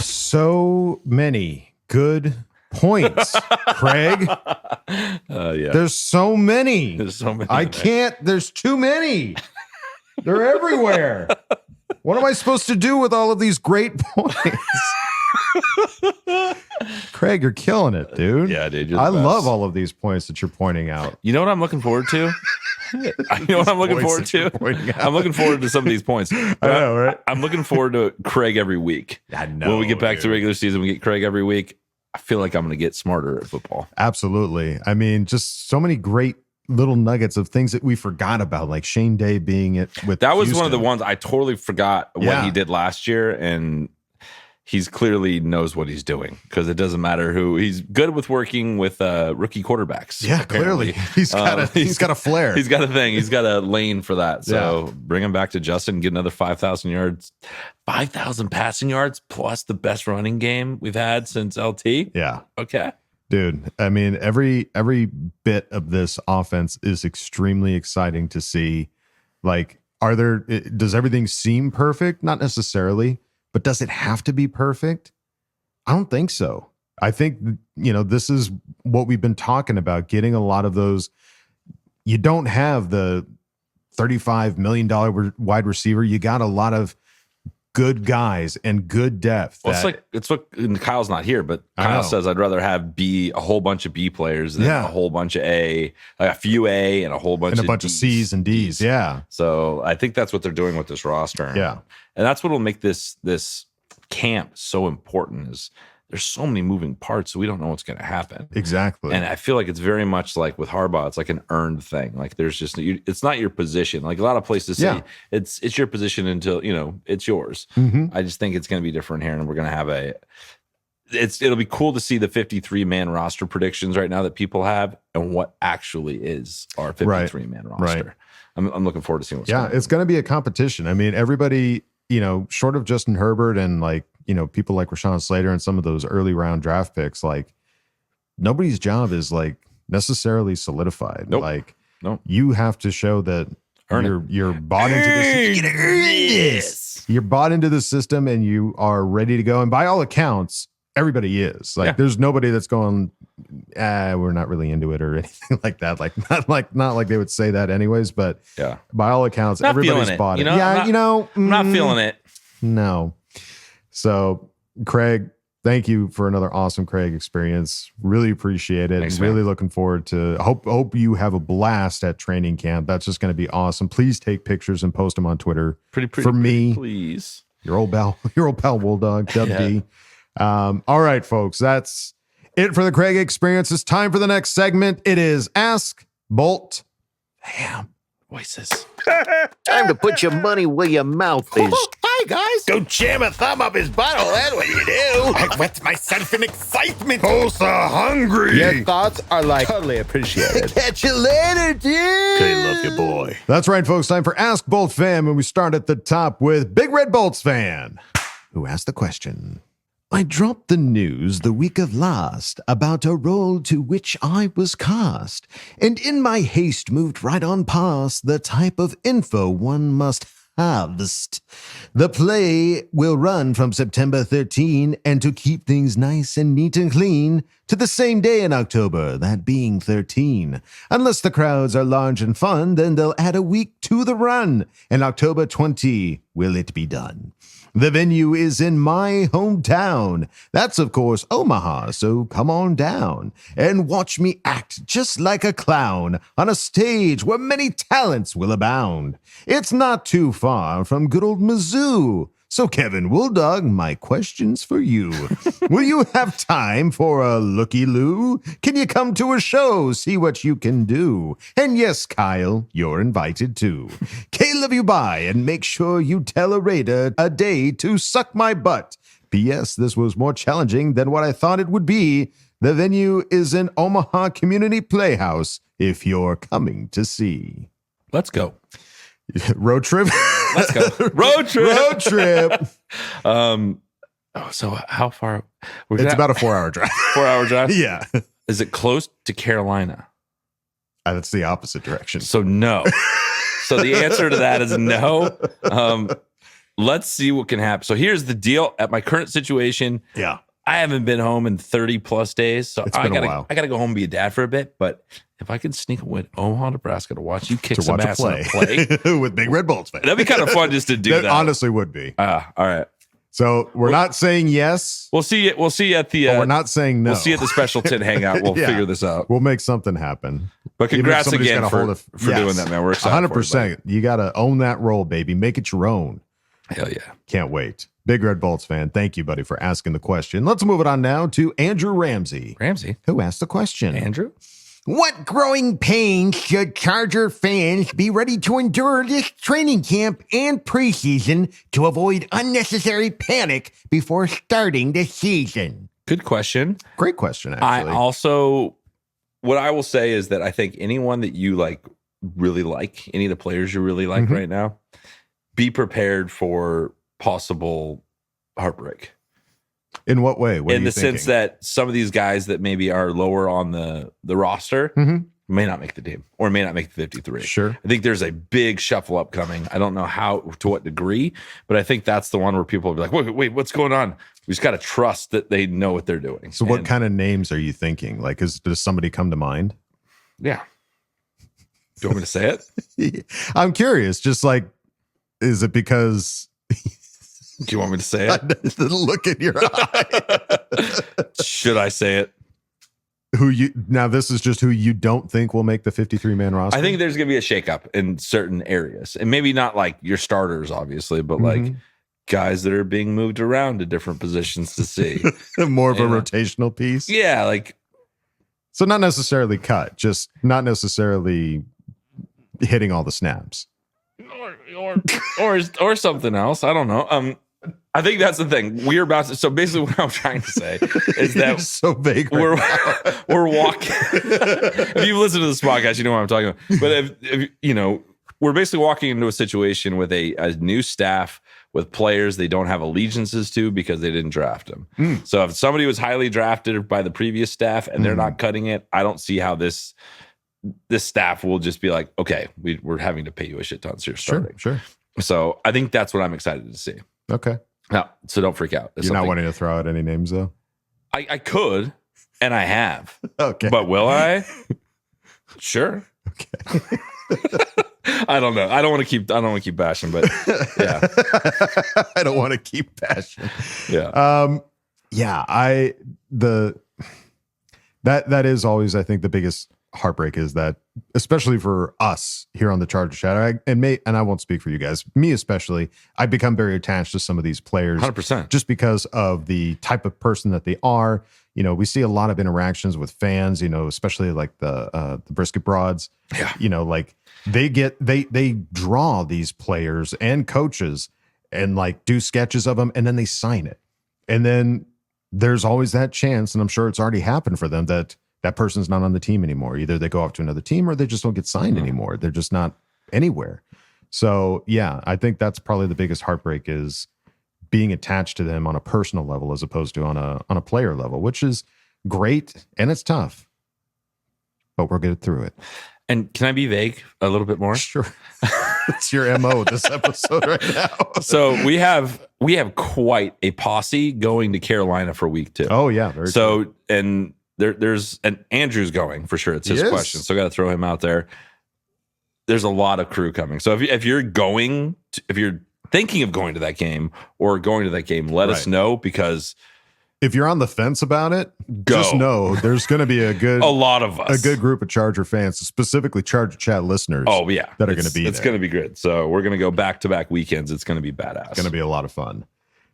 So many good points, Craig. Yeah. There's so many. There's so many. I can't. There's too many. They're everywhere. What am I supposed to do with all of these great points? Craig, you're killing it, dude. Yeah, dude. I love all of these points that you're pointing out. You know what I'm looking forward to? You know what I'm looking forward to? I'm looking forward to some of these points. I know, right? I'm looking forward to Craig every week. I know. When we get back to regular season, we get Craig every week. I feel like I'm going to get smarter at football. Absolutely. I mean, just so many great little nuggets of things that we forgot about, like Shane Day being it with that was Houston. one of the ones I totally forgot what he did last year, and he's clearly knows what he's doing because it doesn't matter who. He's good with working with rookie quarterbacks. Yeah, apparently. clearly he's got a flair. He's got a thing. He's got a lane for that. So bring him back to Justin, get another 5,000 yards, 5,000 passing yards plus the best running game we've had since LT. Yeah. Okay. Dude, I mean, every bit of this offense is extremely exciting to see. Like, does everything seem perfect? Not necessarily, but does it have to be perfect? I don't think so. I think, this is what we've been talking about, getting a lot of those. You don't have the $35 million wide receiver. You got a lot of good guys and good depth. Well, it's what Kyle's not here, but Kyle says I'd rather have a whole bunch of B players than a whole bunch of A, like a few A and a whole bunch of C's and D's. Yeah. So I think that's what they're doing with this roster. Yeah. And that's what will make this camp so important is there's so many moving parts, so we don't know what's going to happen. Exactly. And I feel like it's very much like with Harbaugh, it's like an earned thing. Like there's just, it's not your position. Like a lot of places say it's your position until, it's yours. Mm-hmm. I just think it's going to be different here. And we're going to have it'll be cool to see the 53-man roster predictions right now that people have and what actually is our 53-man roster. Right. I'm looking forward to seeing what's going on. It's going to be a competition. I mean, everybody, short of Justin Herbert and people like Rashawn Slater and some of those early round draft picks, like nobody's job is like necessarily solidified. Nope. You have to show that you're bought into this. You're bought into the system and you are ready to go. And by all accounts, everybody is. Like there's nobody that's going, we're not really into it or anything like that. Not like they would say that anyways, but by all accounts, not everybody's bought it. I'm not feeling it. No. So, Craig, thank you for another awesome Craig experience. Really appreciate it. Thanks, really man. looking forward to. Hope you have a blast at training camp. That's just going to be awesome. Please take pictures and post them on Twitter. Pretty for me, please. Your old pal Wolldog, Dub D. All right, folks, that's it for the Craig experience. It's time for the next segment. It is Ask Boltfam. Voices. Time to put your money where your mouth is. Hi, guys. Don't jam a thumb up his butthole. That's what you do. I wet myself in excitement. Bosa hungry. Your thoughts are like totally appreciated. Catch you later, dude. Okay, love you, boy. That's right, folks. Time for Ask Boltfam, and we start at the top with Big Red Bolts fan, who asked the question. I dropped the news the week of last about a role to which I was cast, and in my haste moved right on past the type of info one must harvest. The play will run from September 13, and to keep things nice and neat and clean, to the same day in October, that being 13. Unless the crowds are large and fun, then they'll add a week to the run, and October 20 will it be done. The venue is in my hometown. That's, of course, Omaha, so come on down and watch me act just like a clown on a stage where many talents will abound. It's not too far from good old Mizzou. So, Kevin Wolldog, my question's for you. Will you have time for a looky-loo? Can you come to a show, see what you can do? And yes, Kyle, you're invited too. Love you bye, and make sure you tell a raider a day to suck my butt. P.S. This was more challenging than what I thought it would be. The venue is in Omaha Community Playhouse if you're coming to see. Let's go. Road trip? Let's go. Road trip. Road trip. So how far? It's about a 4-hour drive. 4-hour drive? Yeah. Is it close to Carolina? That's the opposite direction. So no. So the answer to that is no. Let's see what can happen. So here's the deal. At my current situation, yeah, I haven't been home in 30 plus days. So it's been a while. I gotta go home and be a dad for a bit. But if I can sneak away to Omaha, Nebraska to watch you kick some ass on a play with Big Red Bolts fans, that'd be kind of fun just to do that. Honestly, would be. All right. So we're not saying yes. We'll see it. We'll see at the. We're not saying no. We'll see at the special tin hangout. We'll figure this out. We'll make something happen. But congrats again for doing that, man. We're excited. 100%. You got to own that role, baby. Make it your own. Hell yeah. Can't wait. Big Red Bolts fan. Thank you, buddy, for asking the question. Let's move it on now to Andrew Ramsey. Who asked the question? Andrew? What growing pains should Charger fans be ready to endure this training camp and preseason to avoid unnecessary panic before starting the season? Good question. Great question, actually. What I will say is that I think anyone that you really like, any of the players you really like right now, be prepared for possible heartbreak. In what way? In the sense that some of these guys that maybe are lower on the roster may not make the team or may not make the 53. Sure. I think there's a big shuffle upcoming. I don't know to what degree, but I think that's the one where people will be like, wait, what's going on? We just got to trust that they know what they're doing. So what kind of names are you thinking? Does somebody come to mind? Yeah. Do you want me to say it? I'm curious. Just is it because... Do you want me to say it? The look in your eye. Should I say it? Now this is just who you don't think will make the 53-man roster? I think there's going to be a shakeup in certain areas. And maybe not your starters, obviously, but guys that are being moved around to different positions to see. More of a rotational piece? Yeah. So not necessarily cut, just not necessarily hitting all the snaps. Or something else. I don't know. I think that's the thing. We're about to. So basically, what I'm trying to say is that so vague. We're walking. If you've listened to this podcast, you know what I'm talking about. But if we're basically walking into a situation with a new staff with players they don't have allegiances to because they didn't draft them. So if somebody was highly drafted by the previous staff and they're not cutting it, I don't see how this staff will just be like, okay, we're having to pay you a shit ton, so you're starting. Sure. So I think that's what I'm excited to see. Okay. No, so don't freak out. You're not wanting to throw out any names, though? I could, and I have. Okay. But will I? Sure. Okay. I don't know. I don't want to keep bashing, but yeah. I don't want to keep bashing. Yeah. That is always, I think, the biggest heartbreak is that, especially for us here on the Charger Shadow, and I won't speak for you guys, me especially, I've become very attached to some of these players 100%. Just because of the type of person that they are. We see a lot of interactions with fans, especially the Brisket Broads. Yeah. They draw these players and coaches and do sketches of them, and then they sign it. And then there's always that chance, and I'm sure it's already happened for them, that person's not on the team anymore. Either they go off to another team or they just don't get signed anymore. They're just not anywhere. So yeah, I think that's probably the biggest heartbreak, is being attached to them on a personal level as opposed to on a player level, which is great and it's tough, but we'll get through it. And can I be vague a little bit more? Sure. It's your MO this episode right now. So we have quite a posse going to Carolina for week 2. Oh yeah. Very so true. And there's Andrew's going for sure. It's his question. So I got to throw him out there. There's a lot of crew coming. So if you're thinking of going to that game or going to that game, let us know, because if you're on the fence about it, just know there's going to be a lot of us, a good group of Charger fans, specifically Charger Chat listeners. Oh yeah, that are going to be. It's going to be good. So we're going to go back-to-back weekends. It's going to be badass. It's going to be a lot of fun.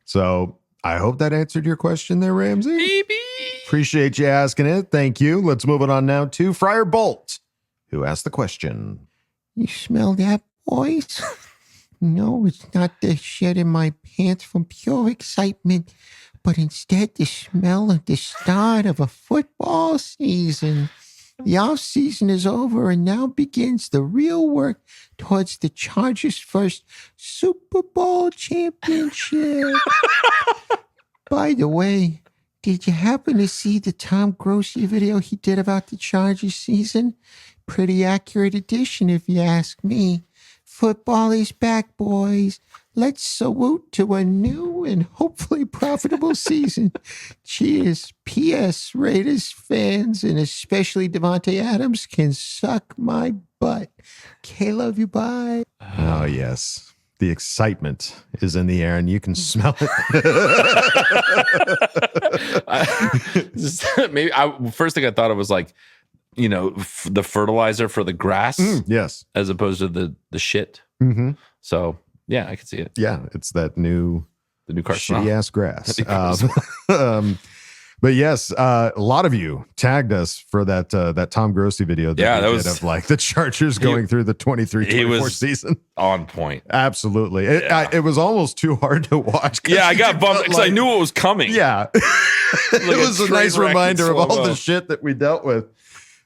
So I hope that answered your question there, Ramsey. Maybe. Appreciate you asking it. Thank you. Let's move it on now to Friar Bolt, who asked the question. You smell that, boys? No, it's not the shit in my pants from pure excitement, but instead the smell of the start of a football season. The offseason is over, and now begins the real work towards the Chargers' first Super Bowl championship. By the way, did you happen to see the Tom Grossi video he did about the Chargers season? Pretty accurate addition, if you ask me. Football is back, boys. Let's salute to a new and hopefully profitable season. Cheers. P.S. Raiders fans, and especially Devontae Adams, can suck my butt. Okay, love you. Bye. Oh, yes. The excitement is in the air, and you can smell it. Maybe first thing I thought of was like, the fertilizer for the grass. Yes. As opposed to the shit. Mm-hmm. So, yeah, I can see it. Yeah, it's the new car shitty ass grass. But yes, a lot of you tagged us for that Tom Grossi video. That was of like the Chargers going through the 23-24 season. On point. Absolutely. It was almost too hard to watch. Yeah, I got bummed because I knew what was coming. Yeah. It was a nice reminder of all the shit that we dealt with.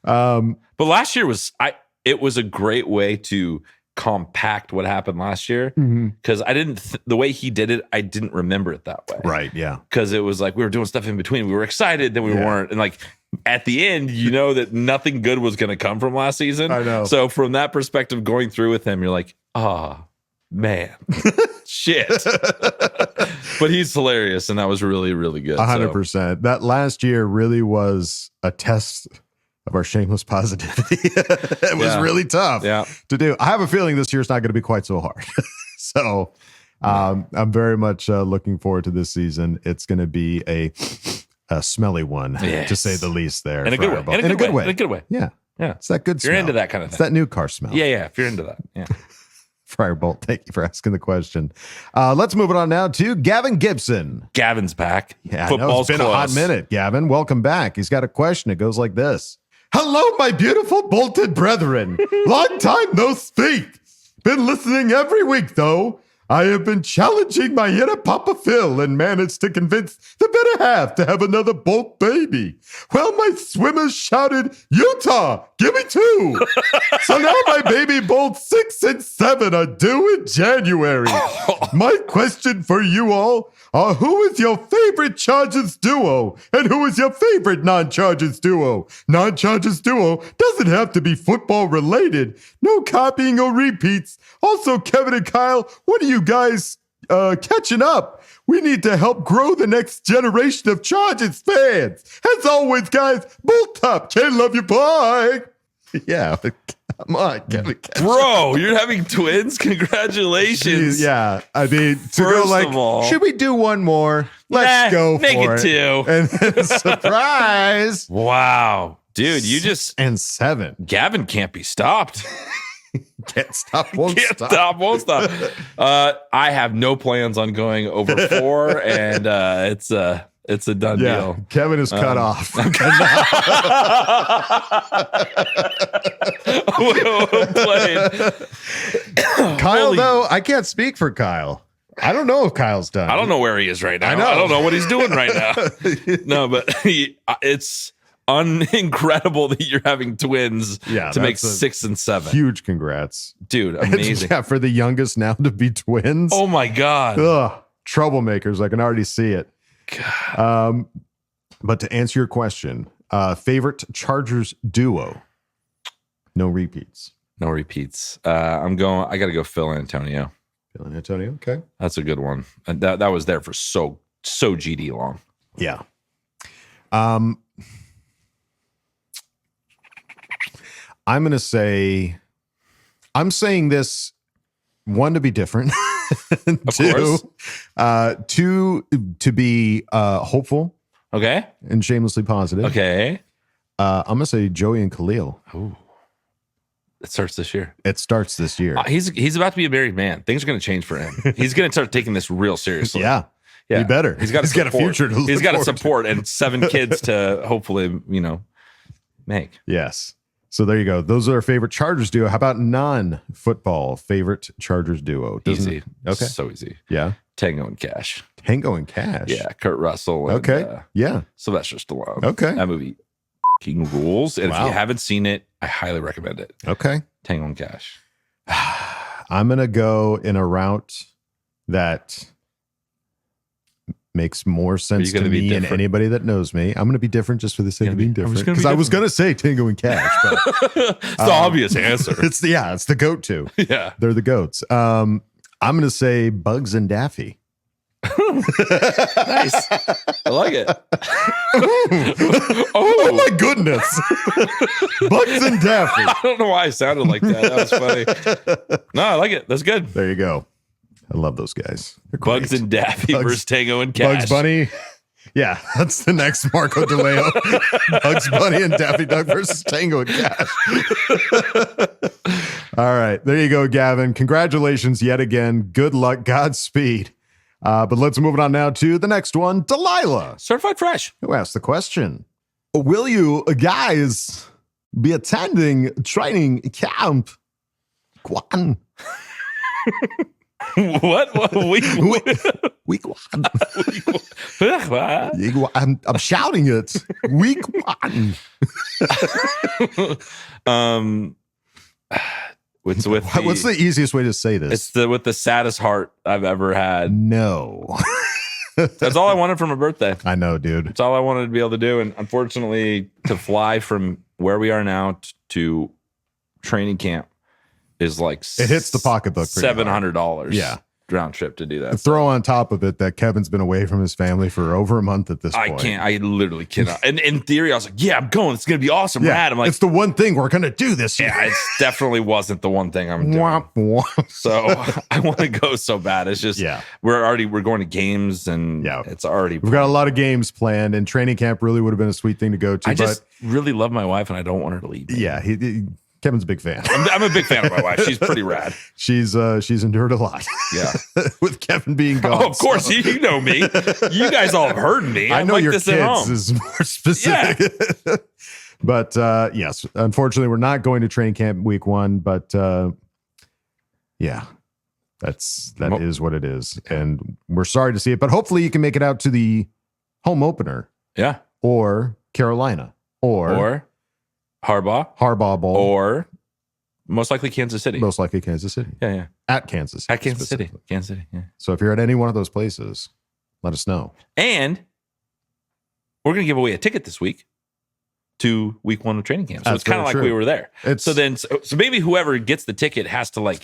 But last year was a great way to compact what happened last year, because I didn't the way he did it, I didn't remember it that way. Right. Yeah. Because it was like we were doing stuff in between. We were excited, then we weren't, and like at the end, that nothing good was going to come from last season. I know. So from that perspective, going through with him, you're like, oh man, shit. But he's hilarious, and that was really, really good. 100%. That last year really was a test of our shameless positivity. It was really tough to do. I have a feeling this year's not going to be quite so hard. So I'm very much looking forward to this season. It's going to be a smelly one, to say the least there. In a good way. In a good way. In a good way. Yeah. Yeah. It's that good smell. You're into that kind of thing. It's that new car smell. Yeah. If you're into that. Yeah. Firebolt, thank you for asking the question. Let's move it on now to Gavin Gibson. Gavin's back. Yeah, Football's it's been a hot minute, Gavin. Welcome back. He's got a question. It goes like this. Hello, my beautiful bolted brethren. Long time no speak. Been listening every week, though. I have been challenging my inner Papa Phil and managed to convince the better half to have another Bolt baby. Well, my swimmers shouted, Utah, give me 2. So now my baby Bolt 6 and 7 are due in January. My question for you all are, who is your favorite Chargers duo? And who is your favorite non-Chargers duo? Non-Chargers duo doesn't have to be football related. No copying or repeats. Also, Kevin and Kyle, what are you guys catching up? We need to help grow the next generation of Chargers fans. As always, guys, Bolt up. Can't love you. Bye. Yeah. Come on, Kevin. Bro, you're having twins? Congratulations. Yeah. I mean, to go like, should we do one more? Let's go for it. Make it 2. And then surprise. Wow. Dude, you just... And 7. Gavin can't be stopped. Can't stop, won't stop. I have no plans on going over 4, and it's a done deal. Kevin is cut off. Kyle, though, I can't speak for Kyle. I don't know if Kyle's done. I don't know where he is right now. I know. I don't know what he's doing right now. No, but it's incredible that you're having twins to make 6 and 7. Huge congrats. Dude, amazing. For the youngest now to be twins. Oh my God. Ugh, troublemakers. I can already see it. God. But to answer your question, favorite Chargers duo. No repeats. No repeats. I got to go Phil Antonio. Phil and Antonio. Okay. That's a good one. And that was there for so GD long. Yeah. I'm going to say, I'm saying this, 1, to be different. 2, to be hopeful. Okay. And shamelessly positive. Okay. I'm going to say Joey and Khalil. Ooh. It starts this year. It starts this year. He's about to be a married man. Things are going to change for him. He's going to start taking this real seriously. Yeah. He better. He's got a future to He's got a support and 7 kids to hopefully, make. Yes. So there you go. Those are our favorite Chargers duo. How about non-football favorite Chargers duo? Easy. Okay. So easy. Yeah. Tango and Cash. Tango and Cash. Yeah, Kurt Russell. And, Okay. Yeah. Sylvester Stallone. Okay. That movie fucking rules. And if Wow. you haven't seen it, I highly recommend it. Okay. Tango and Cash. I'm going to go in a route that makes more sense to me and anybody that knows me. I'm going to be different just for the sake of being different. Because I was going to say Tango and Cash. But, it's the obvious answer. It's the go-to. Yeah. They're the goats. I'm going to say Bugs and Daffy. Nice. I like it. Oh my goodness. Bugs and Daffy. I don't know why I sounded like that. That was funny. No, I like it. That's good. There you go. I love those guys. Bugs and Daffy versus Tango and Cash. Bugs Bunny. Yeah, that's the next Marco DeLeo. Bugs Bunny and Daffy Duck versus Tango and Cash. All right. There you go, Gavin. Congratulations yet again. Good luck. Godspeed. But let's move on now to the next one. Delilah. Certified Fresh. Who asked the question? Will you guys be attending training camp? One. What? Week one. I'm shouting it. Week one. What's the easiest way to say this? It's with the saddest heart I've ever had. No. That's all I wanted for my birthday. I know, dude. That's all I wanted to be able to do. And unfortunately, to fly from where we are now to training camp is like it hits the pocketbook. $700. Yeah. Round trip to do that. Throw on top of it that Kevin's been away from his family for over a month at this point. I literally cannot. And in theory, I was like, yeah, I'm going. It's going to be awesome, rad. I'm like, it's the one thing we're going to do this year. Yeah, it definitely wasn't the one thing I'm doing. So I want to go so bad. It's just, we're going to games and it's already. We've got a lot of games planned, and training camp really would have been a sweet thing to go to. I just really love my wife and I don't want her to leave. Yeah. Kevin's a big fan. I'm a big fan of my wife. She's pretty rad. She's endured a lot. Yeah. With Kevin being gone. Oh, of course. So. You know me. You guys all have heard me. I know like your this kids is more specific. Yeah. But yes, unfortunately, we're not going to training camp week one. But yeah, that is what it is. And we're sorry to see it. But hopefully you can make it out to the home opener. Yeah. Or Carolina. Or Harbaugh Bowl. Or most likely Kansas City. Yeah. At Kansas City. Kansas City. Yeah. So if you're at any one of those places, let us know. And we're going to give away a ticket this week to week one of training camp. So it's kind of like we were there. So maybe whoever gets the ticket has to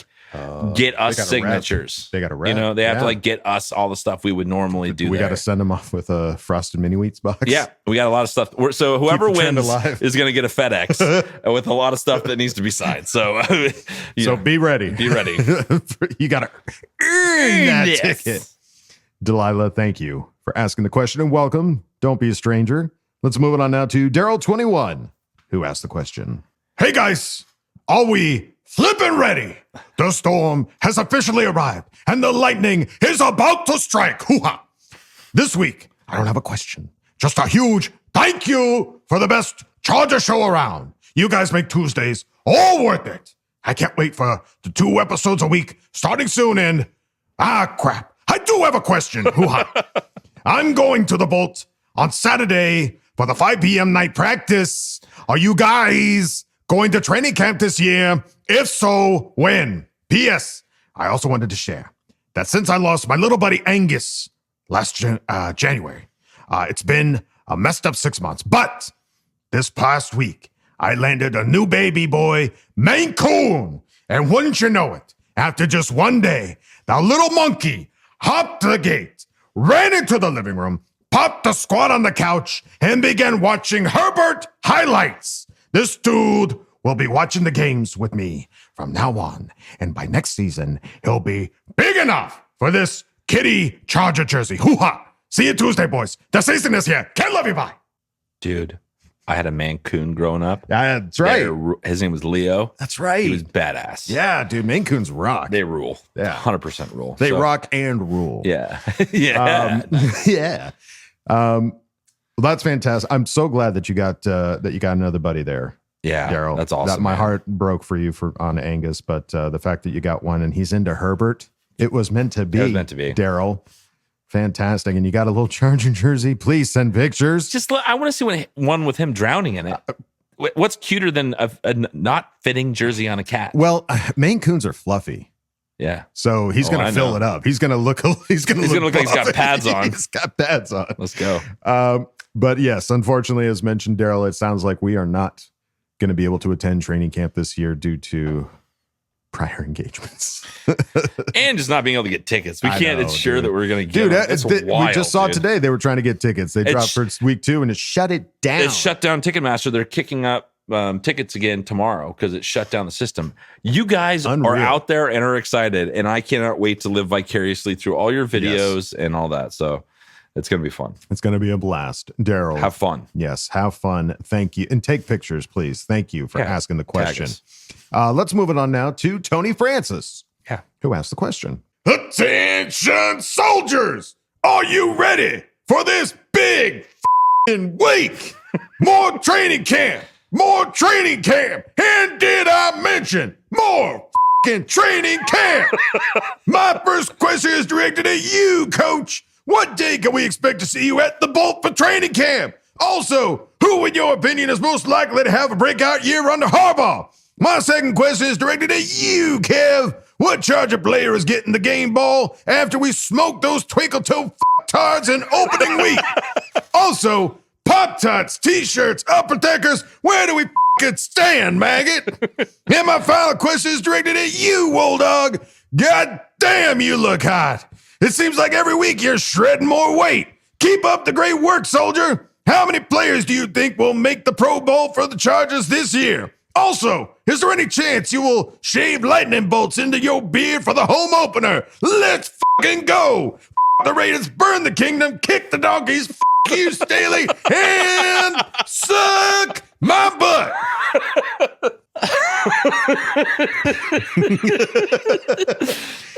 get us signatures. They got to rep. They have to get us all the stuff we would normally do. We got to send them off with a Frosted Mini Wheats box. Yeah, we got a lot of stuff. So whoever wins is going to get a FedEx with a lot of stuff that needs to be signed. So, be ready. Be ready. You got to earn that ticket. Delilah, thank you for asking the question and welcome. Don't be a stranger. Let's move it on now to Daryl21, who asked the question. Hey guys, are we flipping ready? The storm has officially arrived and the lightning is about to strike. Hoo-ha. This week, I don't have a question. Just a huge thank you for the best Charger show around. You guys make Tuesdays all worth it. I can't wait for the 2 episodes a week starting soon and crap. I do have a question. Hoo-ha. I'm going to the Bolt on Saturday for the 5 p.m. night practice. Are you guys going to training camp this year? If so, when? P.S. I also wanted to share that since I lost my little buddy Angus last January, it's been a messed up 6 months. But this past week, I landed a new baby boy, Maine Coon. And wouldn't you know it, after just one day, the little monkey hopped the gate, ran into the living room, popped the squat on the couch, and began watching Herbert highlights. This dude will be watching the games with me from now on. And by next season, he'll be big enough for this kitty Charger jersey. Hoo-ha! See you Tuesday, boys. The season is here. Can't love you, bye. Dude, I had a Maine Coon growing up. That's right. His name was Leo. That's right. He was badass. Yeah, dude. Maine Coons rock. They rule. Yeah. 100% rule. They rock and rule. Yeah. Yeah. Yeah. Well, that's fantastic. I'm so glad that you got another buddy there. Yeah, Daryl. That's awesome. My heart broke for you on Angus, but the fact that you got one and he's into Herbert, It was meant to be. It was meant to be. Daryl. Fantastic. And you got a little Charger jersey. Please send pictures. I want to see one with him drowning in it. What's cuter than a not fitting jersey on a cat? Well, Maine Coons are fluffy. Yeah. So he's going to fill it up. He's going to look like he's got pads on. He's got pads on. Let's go. But yes, unfortunately, as mentioned, Daryl, it sounds like we are not going to be able to attend training camp this year due to prior engagements. And just not being able to get tickets. We can't ensure that we're going to get Dude, them. It's wild, we just saw today they were trying to get tickets. They dropped for week 2 and it shut it down. It shut down Ticketmaster. They're kicking up tickets again tomorrow because it shut down the system. You guys are out there and are excited, and I cannot wait to live vicariously through all your videos and all that. So it's going to be fun. It's going to be a blast. Daryl. Have fun. Yes, have fun. Thank you. And take pictures, please. Thank you for asking the question. Let's move it on now to Tony Francis, who asked the question. Attention, soldiers! Are you ready for this big f***ing week? More training camp! More training camp! And did I mention more f***ing training camp? My first question is directed at you, Coach. What day can we expect to see you at the Boltfam training camp? Also, who, in your opinion, is most likely to have a breakout year under Harbaugh? My second question is directed at you, Kev. What Charger player is getting the game ball after we smoke those twinkle-toe f***tards in opening week? Also, Pop-Tarts, T-shirts, Upper Deckers, where do we f***ing stand, maggot? And my final question is directed at you, Wool Dog. God damn, you look hot. It seems like every week you're shredding more weight. Keep up the great work, soldier. How many players do you think will make the Pro Bowl for the Chargers this year? Also, is there any chance you will shave lightning bolts into your beard for the home opener? Let's fucking go. The Raiders, burn the kingdom, kick the donkeys, you, Staley, and suck my butt.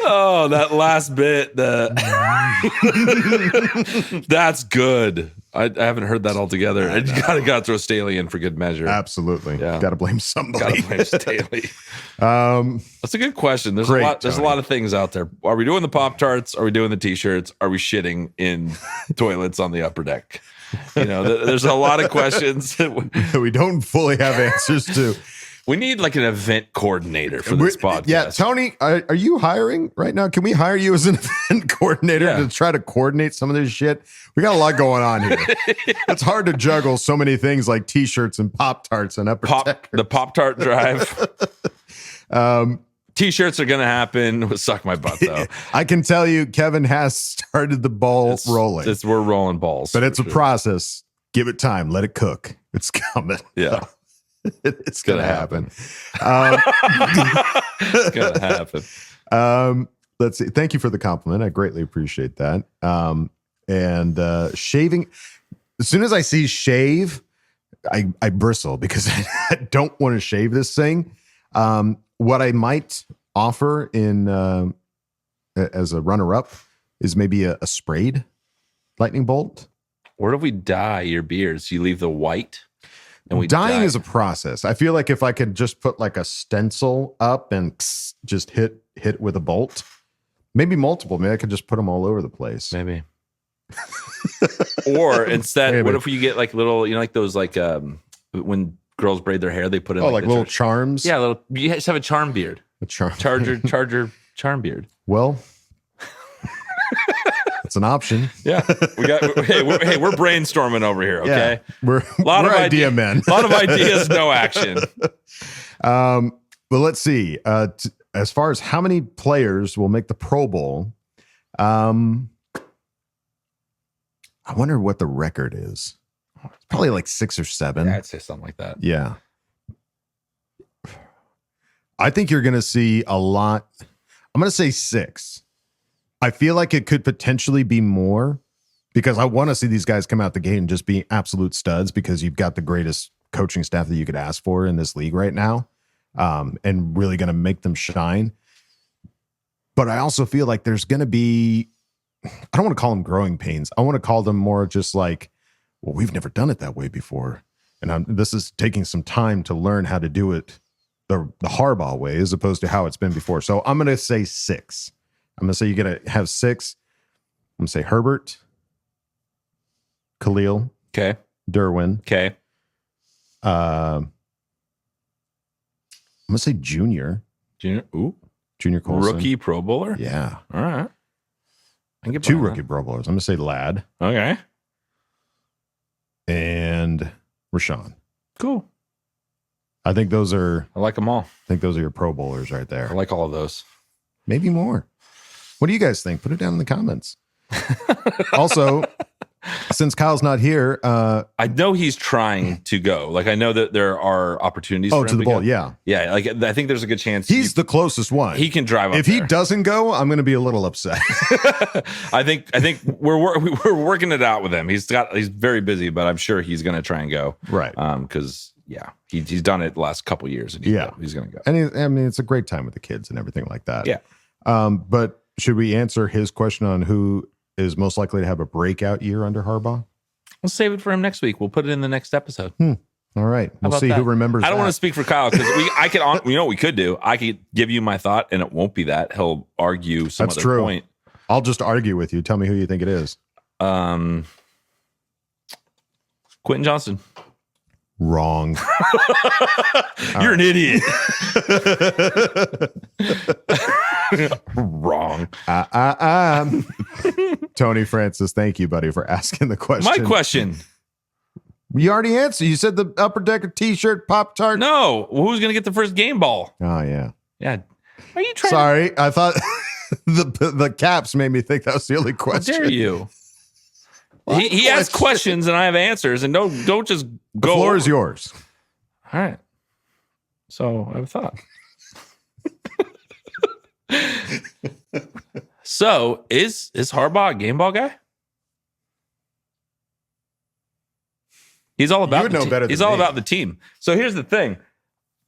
Oh, that last bit. That's good. I haven't heard that all together. I got to throw Staley in for good measure. Absolutely. Yeah. Got to blame somebody. Got to blame Staley. That's a good question. There's a lot of things out there. Are we doing the Pop-Tarts? Are we doing the T-shirts? Are we shitting in toilets on the upper deck? You know, there's a lot of questions that we don't fully have answers to. We need like an event coordinator for this podcast. Yeah, Tony, are you hiring right now? Can we hire you as an event coordinator to try to coordinate some of this shit? We got a lot going on here. It's hard to juggle so many things like T-shirts and Pop-Tarts and the Pop-Tart drive. T-shirts are going to happen. Suck my butt, though. I can tell you, Kevin has started the ball rolling. We're rolling balls. But it's a process. Give it time. Let it cook. It's coming. Yeah. It's going to happen. It's going to happen. Let's see. Thank you for the compliment. I greatly appreciate that. And shaving, as soon as I see shave, I bristle because I don't want to shave this thing. What I might offer in as a runner-up is maybe a sprayed lightning bolt. Or if we dye your beards, you leave the white. And dyeing is a process. I feel like if I could just put like a stencil up and just hit with a bolt, maybe multiple. Maybe I could just put them all over the place. Maybe. Or instead, what if you get like little, you know, like those like when girls braid their hair, they put in like little charms. Yeah, you just have a charm beard. A charm. Charger charm beard. Well, it's an option. Yeah, we're brainstorming over here. Okay, we're idea men. A lot of ideas, no action. Well, let's see. As far as how many players will make the Pro Bowl, I wonder what the record is. Probably like 6 or 7. Yeah, I'd say something like that. Yeah. I think you're going to see a lot. I'm going to say 6. I feel like it could potentially be more because I want to see these guys come out the gate and just be absolute studs because you've got the greatest coaching staff that you could ask for in this league right now, and really going to make them shine. But I also feel like there's going to be, I don't want to call them growing pains. I want to call them more just like, well, we've never done it that way before. And this is taking some time to learn how to do it the Harbaugh way as opposed to how it's been before. So I'm going to say 6. I'm going to say you got to have 6. I'm going to say Herbert, Khalil, Okay. Derwin. Okay. I'm going to say Junior. Junior Colson. Rookie Pro Bowler? Yeah. All right. I can get 2 behind rookie Pro Bowlers. I'm going to say Ladd. Okay. And Rashawn. Cool. I think those are. I like them all. I think those are your Pro Bowlers right there. I like all of those. Maybe more. What do you guys think? Put it down in the comments. Also, since Kyle's not here, I know he's trying to go. Like I know that there are opportunities. Oh, for to him the go. bowl, yeah. Yeah, like I think there's a good chance he's the closest one. He can drive up If there. he doesn't go, I'm going to be a little upset. I think we're working it out with him. He's very busy, but I'm sure he's going to try and go. Right. Because he's done it the last couple years, and he's going to go. And it's a great time with the kids and everything like that. Yeah. But should we answer his question on who is most likely to have a breakout year under Harbaugh? We'll save it for him next week. We'll put it in the next episode. All right. We'll see who remembers. I don't want to speak for Kyle because I could. You know what we could do? I could give you my thought, and it won't be that. He'll argue some That's other true. point. I'll just argue with you. Tell me who you think it is. Quentin Johnson. Wrong. You're an idiot. Wrong. Tony Francis, thank you, buddy, for asking the question. My question. You already answered. You said the Upper Decker T-shirt, Pop-Tart. No. Who's going to get the first game ball? Oh, yeah. Yeah. Are you trying Sorry. I thought the caps made me think that was the only question. How dare you? He asks questions and I have answers, and don't just go. The floor is yours. All right. So I have a thought. So is Harbaugh a game ball guy? He's all about. You would know better than He's all me. about the team. So here's the thing: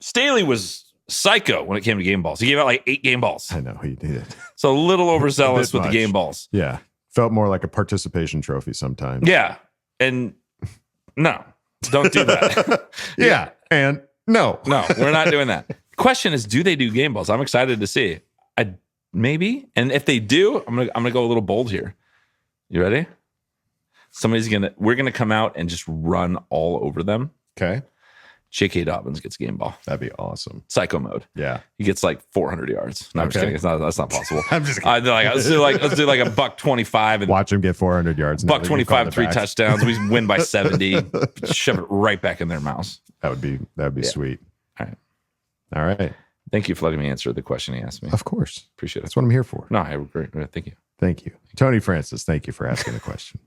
Staley was psycho when it came to game balls. He gave out like 8 game balls. I know he did. So a little overzealous with much. the game balls. Yeah. Felt more like a participation trophy sometimes. Yeah. And no, don't do that. Yeah. And no. No, we're not doing that. Question is, do they do game balls? I'm excited to see. Maybe. And if they do, I'm gonna go a little bold here. You ready? We're gonna come out and just run all over them. Okay. J.K. Dobbins gets a game ball. That'd be awesome. Psycho mode. Yeah. He gets like 400 yards. No, I'm just Okay. kidding. That's not possible. I'm just kidding. Let's do like a $125 and Watch him get 400 yards. $125, 3 touchdowns. We win by 70. Shove it right back in their mouths. That would be sweet. All right. All right. Thank you for letting me answer the question he asked me. Of course. Appreciate it. That's what I'm here for. No, I agree. Thank you. Thank you. Tony Francis, thank you for asking the question.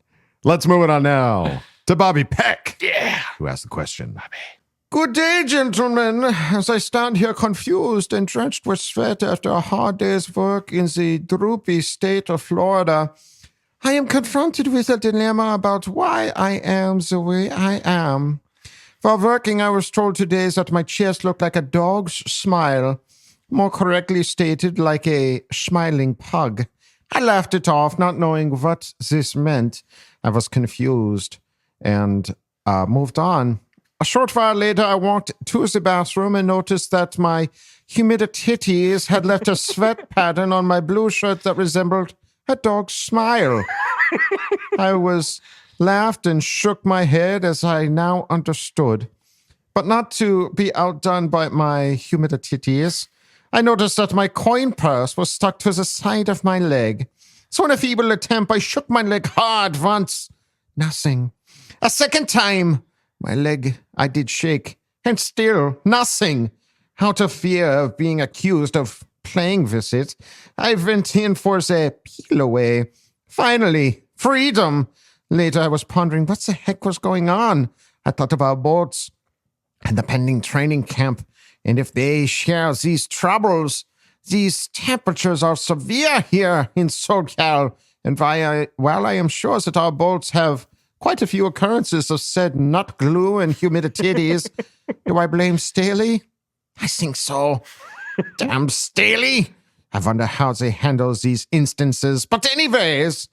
Let's move it on now to Bobby Peck. Yeah. Who asked the question? Bobby. Good day, gentlemen. As I stand here confused and drenched with sweat after a hard day's work in the droopy state of Florida, I am confronted with a dilemma about why I am the way I am. While working, I was told today that my chest looked like a dog's smile, more correctly stated, like a smiling pug. I laughed it off, not knowing what this meant. I was confused and moved on. A short while later, I walked to the bathroom and noticed that my humidities had left a sweat pattern on my blue shirt that resembled a dog's smile. I laughed and shook my head as I now understood. But not to be outdone by my humidities, I noticed that my coin purse was stuck to the side of my leg. So in a feeble attempt, I shook my leg hard once. Nothing. A second time, my leg I did shake, and still nothing. Out of fear of being accused of playing with it, I went in for the peel away. Finally, freedom. Later, I was pondering what the heck was going on. I thought about boats and the pending training camp, and if they share these troubles, these temperatures are severe here in SoCal, and while I am sure that our boats have quite a few occurrences of said nut glue and humidities, do I blame Staley? I think so. Damn Staley! I wonder how they handle these instances. But anyways,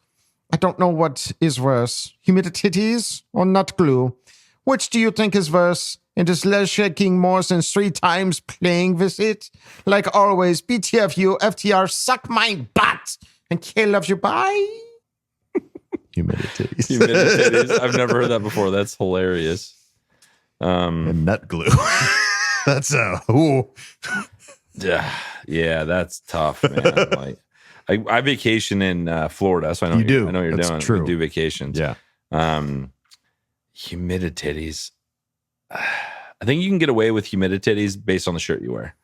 I don't know what is worse, humidities or nut glue. Which do you think is worse? And the sledge shaking more than 3 times playing with it. Like always, BTFU, FTR, suck my butt. And K loves you, bye. Humidititties. Humidititties. I've never heard that before. That's hilarious. And nut glue. That's ooh. Yeah, that's tough, man. Like, I vacation in Florida, so I know you do. I know what you're That's doing. true. We do vacations. Yeah. Humidititties. I think you can get away with humidititties based on the shirt you wear.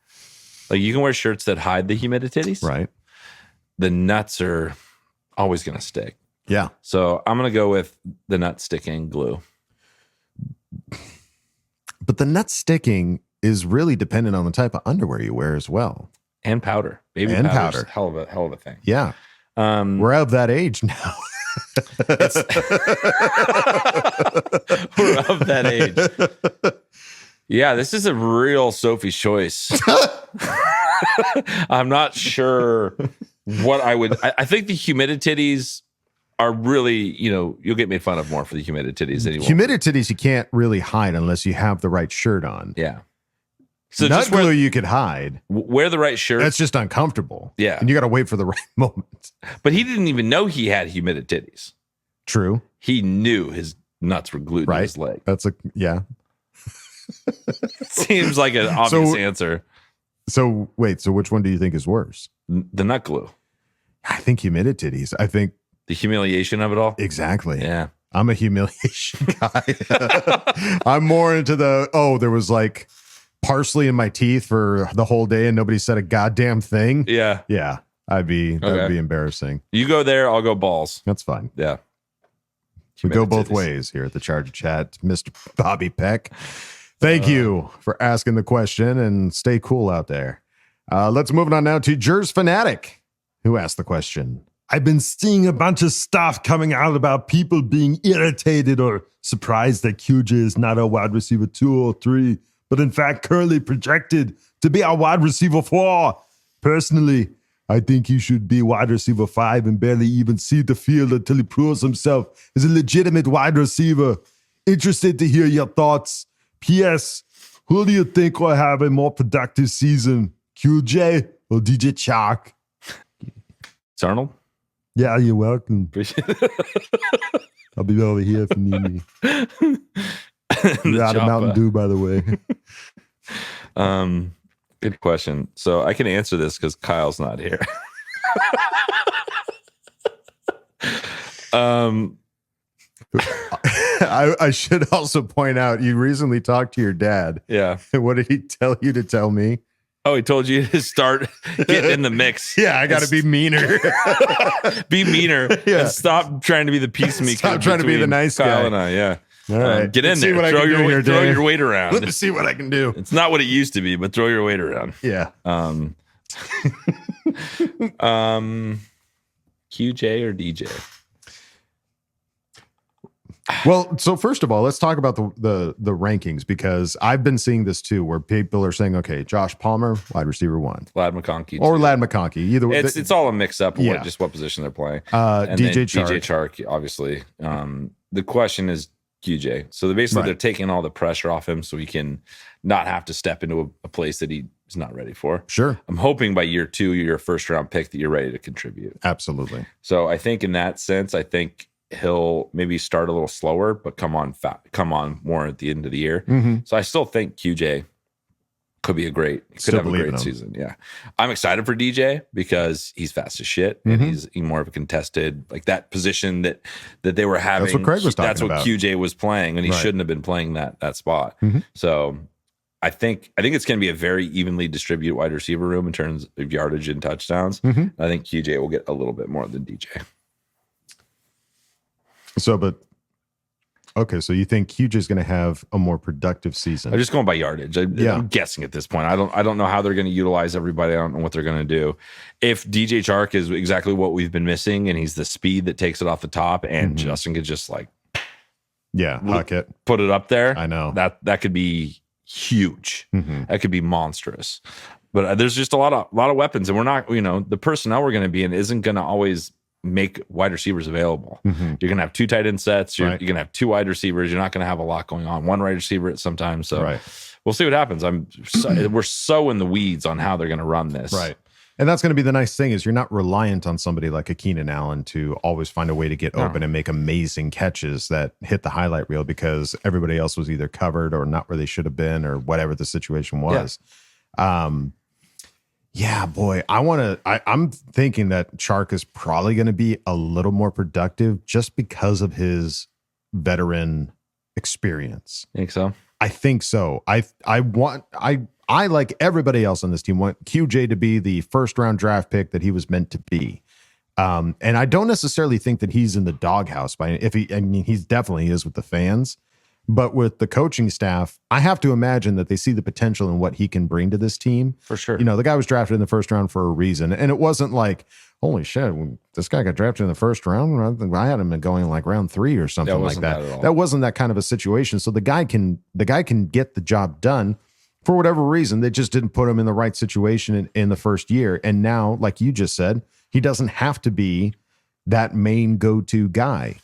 Like you can wear shirts that hide the humidititties. Right. The nuts are always going to stick. Yeah. So I'm going to go with the nut sticking glue. But the nut sticking is really dependent on the type of underwear you wear as well. And powder. Baby and powder's powder. Hell of a thing. Yeah. We're of that age now. We're of that age. Yeah, this is a real Sophie's choice. I'm not sure what I would. I think the humidititties are really, you'll get made fun of more for the humidititties anymore. Humidititties you can't really hide unless you have the right shirt on. Yeah. So nut just glue you could hide. Wear the right shirt. That's just uncomfortable. Yeah. And you got to wait for the right moment. But he didn't even know he had humidititties. True. He knew his nuts were glued to his leg. That's yeah. Seems like an obvious answer. So wait, so which one do you think is worse? The nut glue. I think humidititties. I think the humiliation of it all. Exactly. Yeah. I'm a humiliation guy. I'm more into there was like parsley in my teeth for the whole day and nobody said a goddamn thing. Yeah. Yeah. That'd be embarrassing. You go there, I'll go balls. That's fine. Yeah. We go both ways here at the Charger Chat. Mr. Bobby Peck. Thank you for asking the question and stay cool out there. Let's move on now to Jers Fanatic, who asked the question. I've been seeing a bunch of stuff coming out about people being irritated or surprised that QJ is not a wide receiver 2 or 3, but in fact currently projected to be a wide receiver 4. Personally, I think he should be wide receiver 5 and barely even see the field until he proves himself as a legitimate wide receiver. Interested to hear your thoughts. P.S. Who do you think will have a more productive season, QJ or DJ Chark? It's Arnold? Yeah, you're welcome. Appreciate it. I'll be over here if you need me. You're out of Mountain Dew, by the way. Good question. So I can answer this because Kyle's not here. I should also point out you recently talked to your dad. Yeah. What did he tell you to tell me? Oh, he told you to start getting in the mix. Yeah, I got to be meaner. Be meaner. Yeah. And stop trying to be the peacemaker. Stop trying to be the nice Kyle guy. And I, yeah. All right. Get in Let's there. see what I Throw can do here, throw Dave. your weight around. Let me see what I can do. It's not what it used to be, but throw your weight around. Yeah. QJ or DJ? Well, so first of all, let's talk about the rankings, because I've been seeing this too, where people are saying, okay, Josh Palmer, wide receiver 1, Lad McConkey, or Lad McConkey. Either way, it's all a mix up of what position they're playing. And DJ then Chark. DJ Chark, obviously. The question is QJ. So they're taking all the pressure off him, so he can not have to step into a place that he's not ready for. Sure. I'm hoping by year 2, you're a first round pick, that you're ready to contribute. Absolutely. So I think in that sense, he'll maybe start a little slower, but come on more at the end of the year. Mm-hmm. So I still think QJ could have a great season. Yeah. I'm excited for DJ because he's fast as shit, and he's more of a contested, like that position that they were having. That's what Craig was talking That's what about. QJ was playing, and he shouldn't have been playing that spot. Mhm. So I think it's going to be a very evenly distributed wide receiver room in terms of yardage and touchdowns. Mhm. I think QJ will get a little bit more than DJ. So you think QJ is going to have a more productive season? I'm just going by yardage. I'm guessing at this point. I don't know how they're going to utilize everybody. I don't know what they're going to do. If DJ Chark is exactly what we've been missing, and he's the speed that takes it off the top, and Justin could just huck it, put it up there. I know that could be huge. That could be monstrous. But there's just a lot of weapons, and we're not. The personnel we're going to be in isn't going to always make wide receivers available. You're going to have 2 tight end sets. You're going to have 2 wide receivers. You're not going to have a lot going on. 1 wide receiver at some time. So we'll see what happens. We're so in the weeds on how they're going to run this. Right. And that's going to be the nice thing is you're not reliant on somebody like a Keenan Allen to always find a way to get open and make amazing catches that hit the highlight reel because everybody else was either covered or not where they should have been or whatever the situation was. Yeah, boy, I'm thinking that Chark is probably going to be a little more productive just because of his veteran experience. Think so? I think so. I like everybody else on this team want QJ to be the first round draft pick that he was meant to be. And I don't necessarily think that he's in the doghouse he's definitely is with the fans, but with the coaching staff, I have to imagine that they see the potential in what he can bring to this team. For sure. The guy was drafted in the first round for a reason. And it wasn't like, holy shit, when this guy got drafted in the first round, I had him going like round 3 or something like that. That wasn't that kind of a situation. So the guy can get the job done. For whatever reason, they just didn't put him in the right situation in the first year. And now, like you just said, he doesn't have to be that main go-to guy.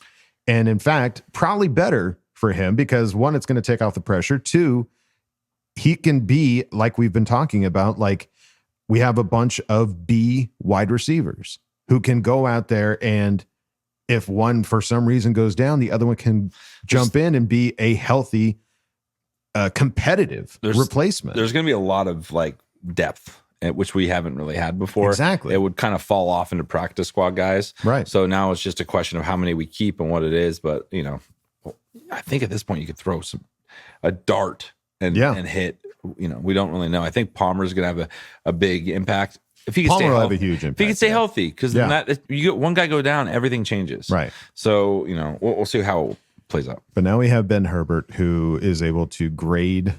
And in fact, probably better for him because 1, it's going to take off the pressure. 2, he can be, like we've been talking about, like we have a bunch of B wide receivers who can go out there and if one for some reason goes down, the other one can jump in and be a healthy competitive replacement. There's going to be a lot of like depth, which we haven't really had before. Exactly. It would kind of fall off into practice squad guys. Right. So now it's just a question of how many we keep and what it is. But, I think at this point you could throw a dart and hit. We don't really know. I think Palmer's going to have a big impact. If he can stay healthy, have a huge impact. If he can stay healthy, because you get one guy go down, everything changes. Right. So, we'll see how it plays out. But now we have Ben Herbert, who is able to grade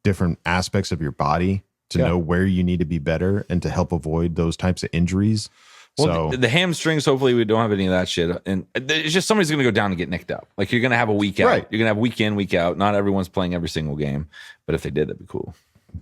different aspects of your body to know where you need to be better and to help avoid those types of injuries. Well, so the hamstrings, hopefully we don't have any of that shit. And it's just somebody's going to go down and get nicked up. Like you're going to have a week out. Right. You're going to have week in, week out. Not everyone's playing every single game. But if they did, that'd be cool.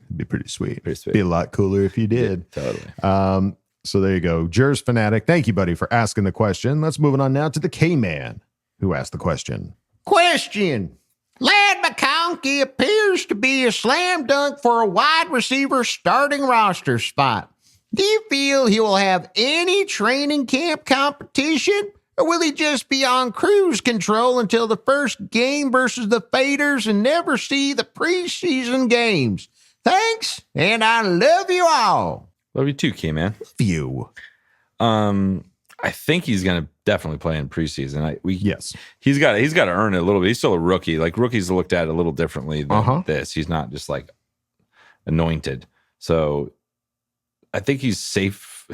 It'd be pretty sweet. Pretty sweet. Be a lot cooler if you did. Yeah, totally. So there you go. Jers Fanatic, thank you, buddy, for asking the question. Let's move on now to the K-Man, who asked the question. Question. Lad McConkey appears to be a slam dunk for a wide receiver starting roster spot. Do you feel he will have any training camp competition, or will he just be on cruise control until the first game versus the Faders and never see the preseason games? Thanks, and I love you all. Love you too, K-Man. Love you. I think he's going to definitely play in preseason. Yes. He's got to earn it a little bit. He's still a rookie. Like rookies are looked at a little differently than this. He's not just like anointed. So I think he's safe.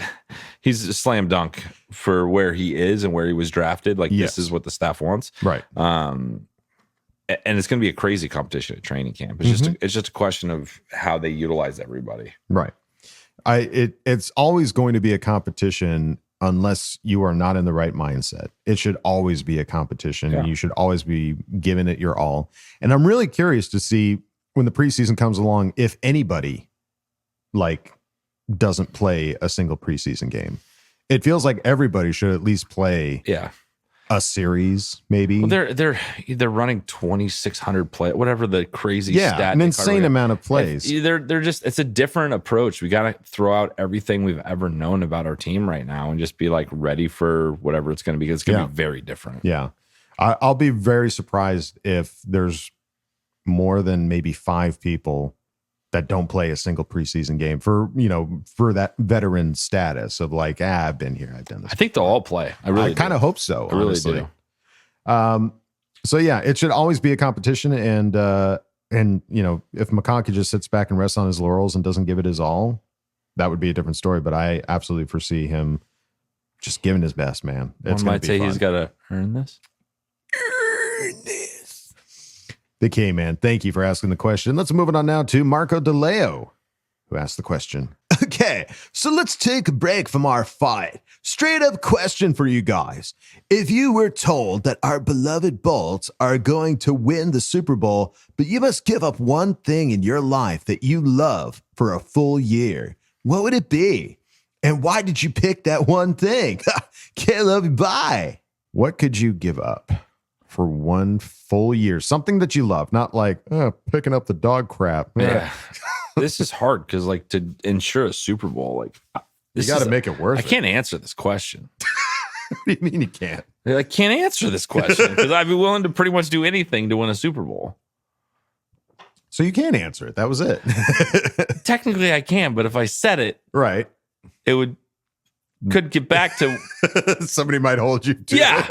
He's a slam dunk for where he is and where he was drafted. Like this is what the staff wants. Right. And it's going to be a crazy competition at training camp. It's just a question of how they utilize everybody. Right. It's always going to be a competition unless you are not in the right mindset. It should always be a competition and you should always be giving it your all. And I'm really curious to see when the preseason comes along, if anybody doesn't play a single preseason game. It feels like everybody should at least play a series, maybe. Well, they're running 2,600 play, whatever the crazy stat. An insane amount of plays. They're just, it's a different approach. We got to throw out everything we've ever known about our team right now and just be like ready for whatever it's going to be. It's going to be very different. Yeah. I'll be very surprised if there's more than maybe 5 people that don't play a single preseason game for that veteran status of like, I've been here, I've done this. I think they'll all play. I kind of hope so. I really honestly. do. So yeah, it should always be a competition. And if McConkey just sits back and rests on his laurels and doesn't give it his all, that would be a different story. But I absolutely foresee him just giving his best, man. One might say he's got to earn this. The K-Man, thank you for asking the question. Let's move it on now to Marco DeLeo, who asked the question. Okay, so let's take a break from our fight. Straight up question for you guys. If you were told that our beloved Bolts are going to win the Super Bowl, but you must give up one thing in your life that you love for a full year, what would it be? And why did you pick that one thing? Can't love you. Bye. What could you give up for 1 full year? Something that you love, not like picking up the dog crap. Yeah. This is hard because, like, to ensure a Super Bowl, like, you got to make it worth it. I can't answer this question. What do you mean you can't? I can't answer this question because I'd be willing to pretty much do anything to win a Super Bowl. So you can't answer it. That was it. Technically, I can, but if I said it, right, it could get back to somebody might hold you to yeah.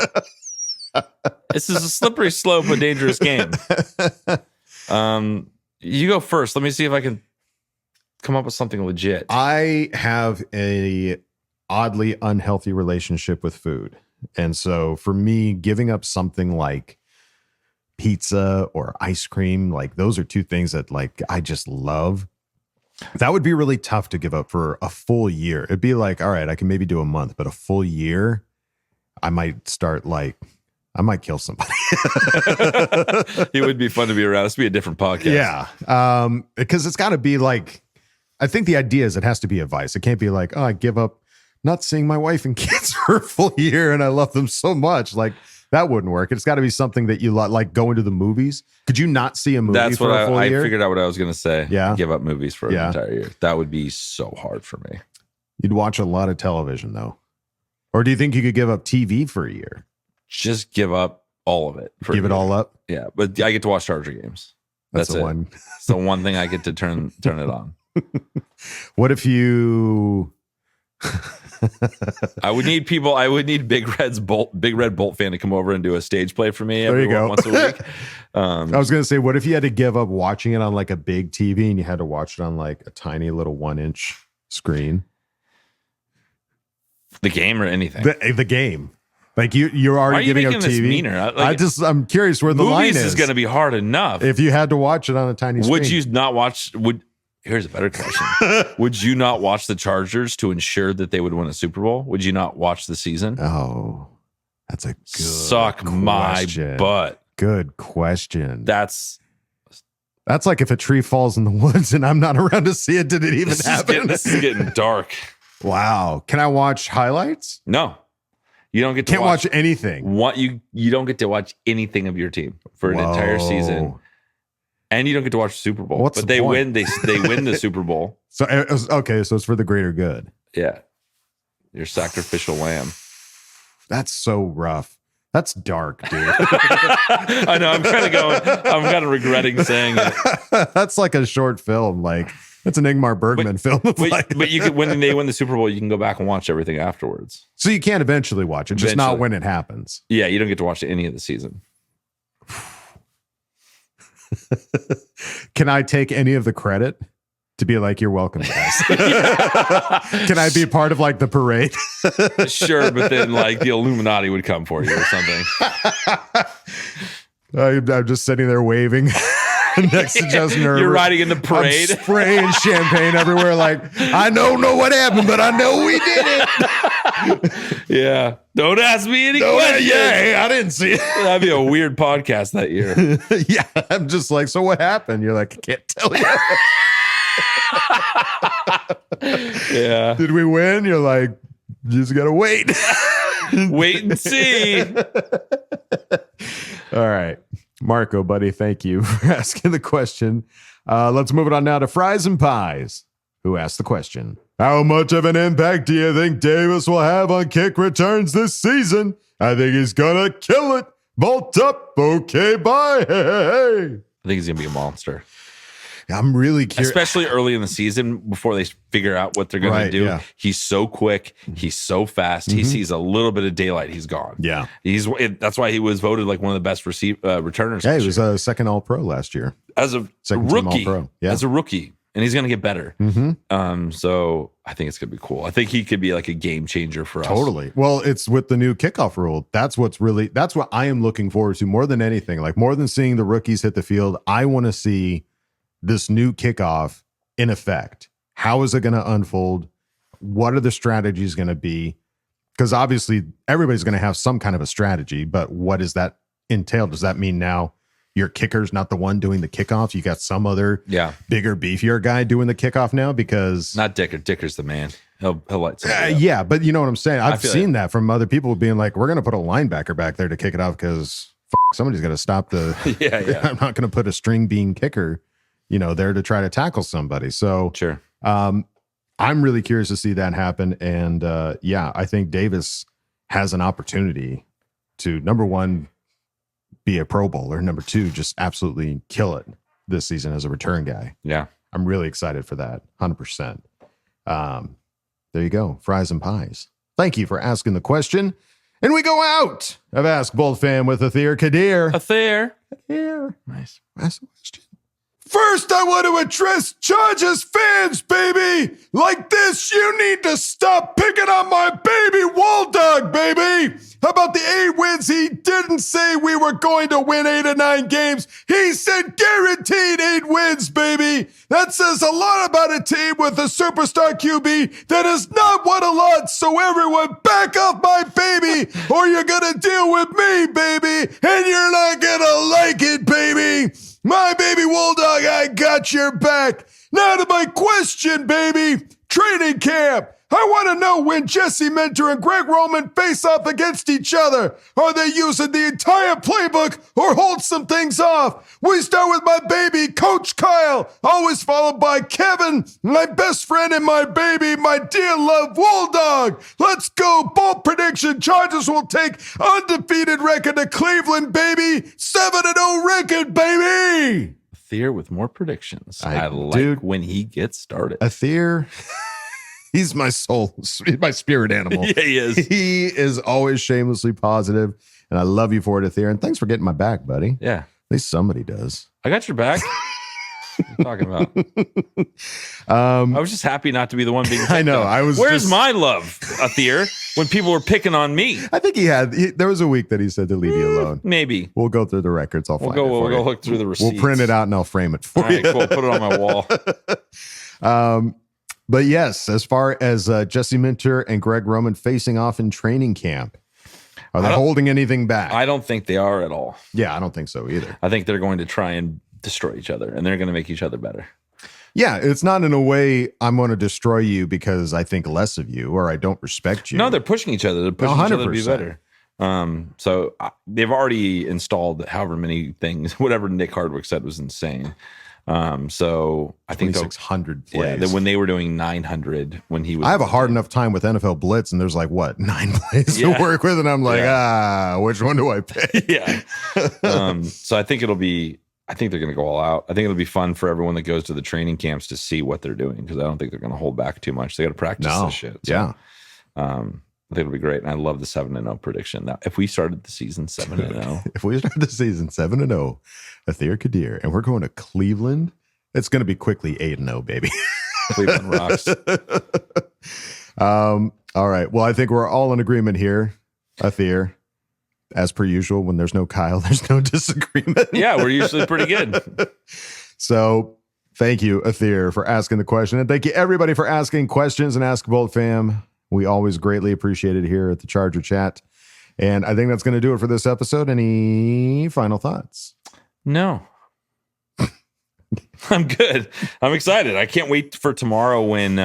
This is a slippery slope, a dangerous game. You go first. Let me see if I can come up with something legit. I have a oddly unhealthy relationship with food. And so for me, giving up something like pizza or ice cream, like those are two things that like I just love. That would be really tough to give up for a full year. It'd be like, all right, I can maybe do a month, but a full year, I might kill somebody. It would be fun to be around. This would be a different podcast. Yeah. Because it's got to be like, I think the idea is it has to be advice. It can't be like, oh, I give up not seeing my wife and kids for a full year and I love them so much. Like that wouldn't work. It's got to be something that you like going to the movies. Could you not see a movie That's for what a full year? I figured out what I was going to say. Yeah. Give up movies for an entire year. That would be so hard for me. You'd watch a lot of television though. Or do you think you could give up TV for a year? Just give up all of it. Give it all up? Yeah. But I get to watch Charger games. That's the it. one. It's the one thing I get to turn it on. What if you I would need Big Red Bolt fan to come over and do a stage play for me once a week. I was going to say, what if you had to give up watching it on like a big TV and you had to watch it on like a tiny little 1-inch screen? The game or anything? The game. Like you're already giving up TV. Meaner? I'm curious where the line is. Movies is going to be hard enough. If you had to watch it on a tiny screen. Would you not watch? Here's a better question. Would you not watch the Chargers to ensure that they would win a Super Bowl? Would you not watch the season? Oh, that's a good suck question. My butt. Good question. That's like if a tree falls in the woods and I'm not around to see it. Did it even happen? This is getting dark. Wow. Can I watch highlights? No. You don't get to Can't watch anything. You don't get to watch anything of your team for an entire season. And you don't get to watch the Super Bowl. What's but the they point? win. They win the Super Bowl. So okay, so it's for the greater good. Yeah. Your sacrificial lamb. That's so rough. That's dark, dude. I know. I'm kind of regretting saying it. That's like a short film. Like that's an Ingmar Bergman film. But you can, when they win the Super Bowl, you can go back and watch everything afterwards. So you can eventually watch it, just not when it happens. Yeah, you don't get to watch any of the season. Can I take any of the credit to be like, you're welcome, guys? Can I be part of like the parade? Sure, but then like the Illuminati would come for you or something. I'm just sitting there waving next to Justin Herbert. You're riding in the parade. I'm spraying champagne everywhere. Like, I don't know what happened, but I know we did it. Yeah. Don't ask me any questions. Yeah, I didn't see it. That'd be a weird podcast that year. Yeah. I'm just like, so what happened? You're like, I can't tell you. Yeah. Did we win? You're like, you just got to wait. Wait and see. All right. Marco, buddy, thank you for asking the question. Let's move it on now to Fries and Pies, who asked the question. How much of an impact do you think Davis will have on kick returns this season? I think he's going to kill it. Bolt up. Okay, bye. Hey. I think he's going to be a monster. I'm really curious. Especially early in the season before they figure out what they're going to do. Yeah. He's so quick. He's so fast. Mm-hmm. He sees a little bit of daylight. He's gone. Yeah. That's why he was voted like one of the best returners. Yeah, he was a second All-Pro last year. As a rookie. Yeah. As a rookie. And he's going to get better. Mm-hmm. So I think it's going to be cool. I think he could be like a game changer for us. Totally. Well, it's with the new kickoff rule. That's what I am looking forward to more than anything. Like more than seeing the rookies hit the field, I want to see this new kickoff in effect. How is it going to unfold? What are the strategies going to be? Because obviously everybody's going to have some kind of a strategy, but what does that entail? Does that mean now your kicker's not the one doing the kickoffs. You got some other bigger, beefier guy doing the kickoff now because not Dicker. Dicker's the man. He'll light somebody up. Yeah, but you know what I'm saying? I've seen like that from other people being like, we're going to put a linebacker back there to kick it off because somebody's got to stop the. I'm not going to put a string bean kicker, there to try to tackle somebody. So sure. I'm really curious to see that happen. And I think Davis has an opportunity to, number one, be a Pro Bowler. Number two, just absolutely kill it this season as a return guy. Yeah. I'm really excited for that. 100%. There you go. Fries and pies. Thank you for asking the question. And we go out of Ask Boltfam with Athir Kadir. Athir. Nice. Ask the question. First, I want to address Chargers fans, baby. Like this, you need to stop picking on my baby Wall Dog, baby. How about the 8 wins? He didn't say we were going to win 8 or 9 games. He said guaranteed 8 wins, baby. That says a lot about a team with a superstar QB that has not won a lot. So everyone back off my baby or you're going to deal with me, baby. And you're not going to like it, baby. My baby Wall Dog, I got your back. Now to my question, baby. Training camp. I want to know when Jesse Minter and Greg Roman face off against each other. Are they using the entire playbook or hold some things off? We start with my baby, Coach Kyle, always followed by Kevin, my best friend and my baby, my dear love, Wall Dog. Let's go. Bold prediction. Chargers will take undefeated record to Cleveland, baby. 7-0 record, baby. Athir with more predictions. I like when he gets started. Athir... He's my soul, my spirit animal. Yeah, he is. He is always shamelessly positive, and I love you for it, Athir. And thanks for getting my back, buddy. Yeah. At least somebody does. I got your back. What are you talking about? I was just happy not to be the one being picked I know. on. Where's my love, Athir, when people were picking on me? I think there was a week that he said to leave you alone. Maybe. We'll go through the records. We'll go look through the receipts. We'll print it out and I'll frame it for you. All right, cool. Put it on my wall. But yes, as far as Jesse Minter and Greg Roman facing off in training camp, are they holding anything back? I don't think they are at all. Yeah, I don't think so either. I think they're going to try and destroy each other, and they're going to make each other better. Yeah, it's not in a way I'm going to destroy you because I think less of you or I don't respect you. No, they're pushing each other. They're pushing 100%. each other to be better. So they've already installed however many things, whatever Nick Hardwick said was insane. So I think 2,600 plays. Yeah, when they were doing 900 when he was. I have a hard enough time with NFL Blitz, and there's like 9 plays to work with, and I'm like, which one do I pick? Yeah. So I think they're going to go all out. I think it'll be fun for everyone that goes to the training camps to see what they're doing because I don't think they're going to hold back too much. They got to practice this shit. So, yeah. I think it'll be great, and I love the 7-0 prediction. Now, if we started the season 7-0, if we started the season 7-0, Athir Kadir, and we're going to Cleveland, it's going to be quickly 8-0, baby. Cleveland rocks. All right. Well, I think we're all in agreement here, Athir. As per usual, when there's no Kyle, there's no disagreement. Yeah, we're usually pretty good. So thank you, Athir, for asking the question, and thank you everybody for asking questions and Ask Boltfam. We always greatly appreciate it here at the Charger Chat. And I think that's going to do it for this episode. Any final thoughts? No. I'm good. I'm excited. I can't wait for tomorrow when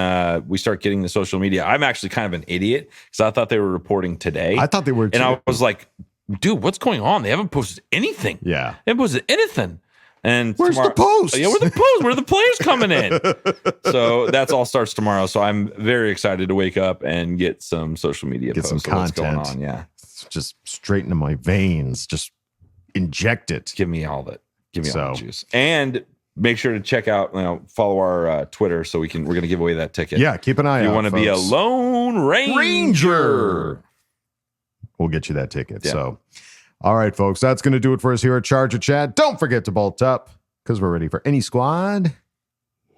we start getting the social media. I'm actually kind of an idiot because I thought they were reporting today. I thought they were too. And I was like, dude, what's going on? They haven't posted anything. Yeah. They haven't posted anything. And where's the post? Yeah, where's the post? Where are the players coming in? So that's all starts tomorrow. So I'm very excited to wake up and get some social media get posts some of content. what's going on. Yeah. Just straight into my veins. Just inject it. Give me all that. Give me all the juice. And make sure to check out, follow our Twitter so we're going to give away that ticket. Yeah, keep an eye out. If you want to be a Lone Ranger. We'll get you that ticket. Yeah. So, all right, folks, that's going to do it for us here at Charger Chat. Don't forget to bolt up because we're ready for any squad,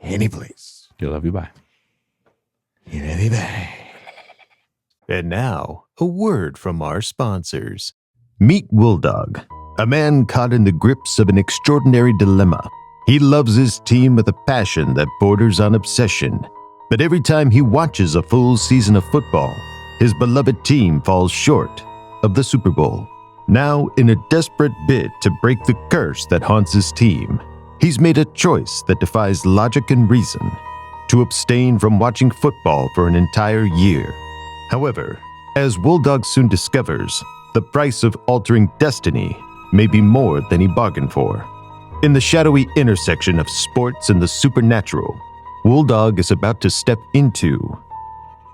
any place. You love you. Bye. You love you. Bye. And now, a word from our sponsors. Meet Wolldog, a man caught in the grips of an extraordinary dilemma. He loves his team with a passion that borders on obsession. But every time he watches a full season of football, his beloved team falls short of the Super Bowl. Now, in a desperate bid to break the curse that haunts his team, he's made a choice that defies logic and reason: to abstain from watching football for an entire year. However, as Wolldog soon discovers, the price of altering destiny may be more than he bargained for. In the shadowy intersection of sports and the supernatural, Wolldog is about to step into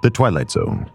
the Twilight Zone.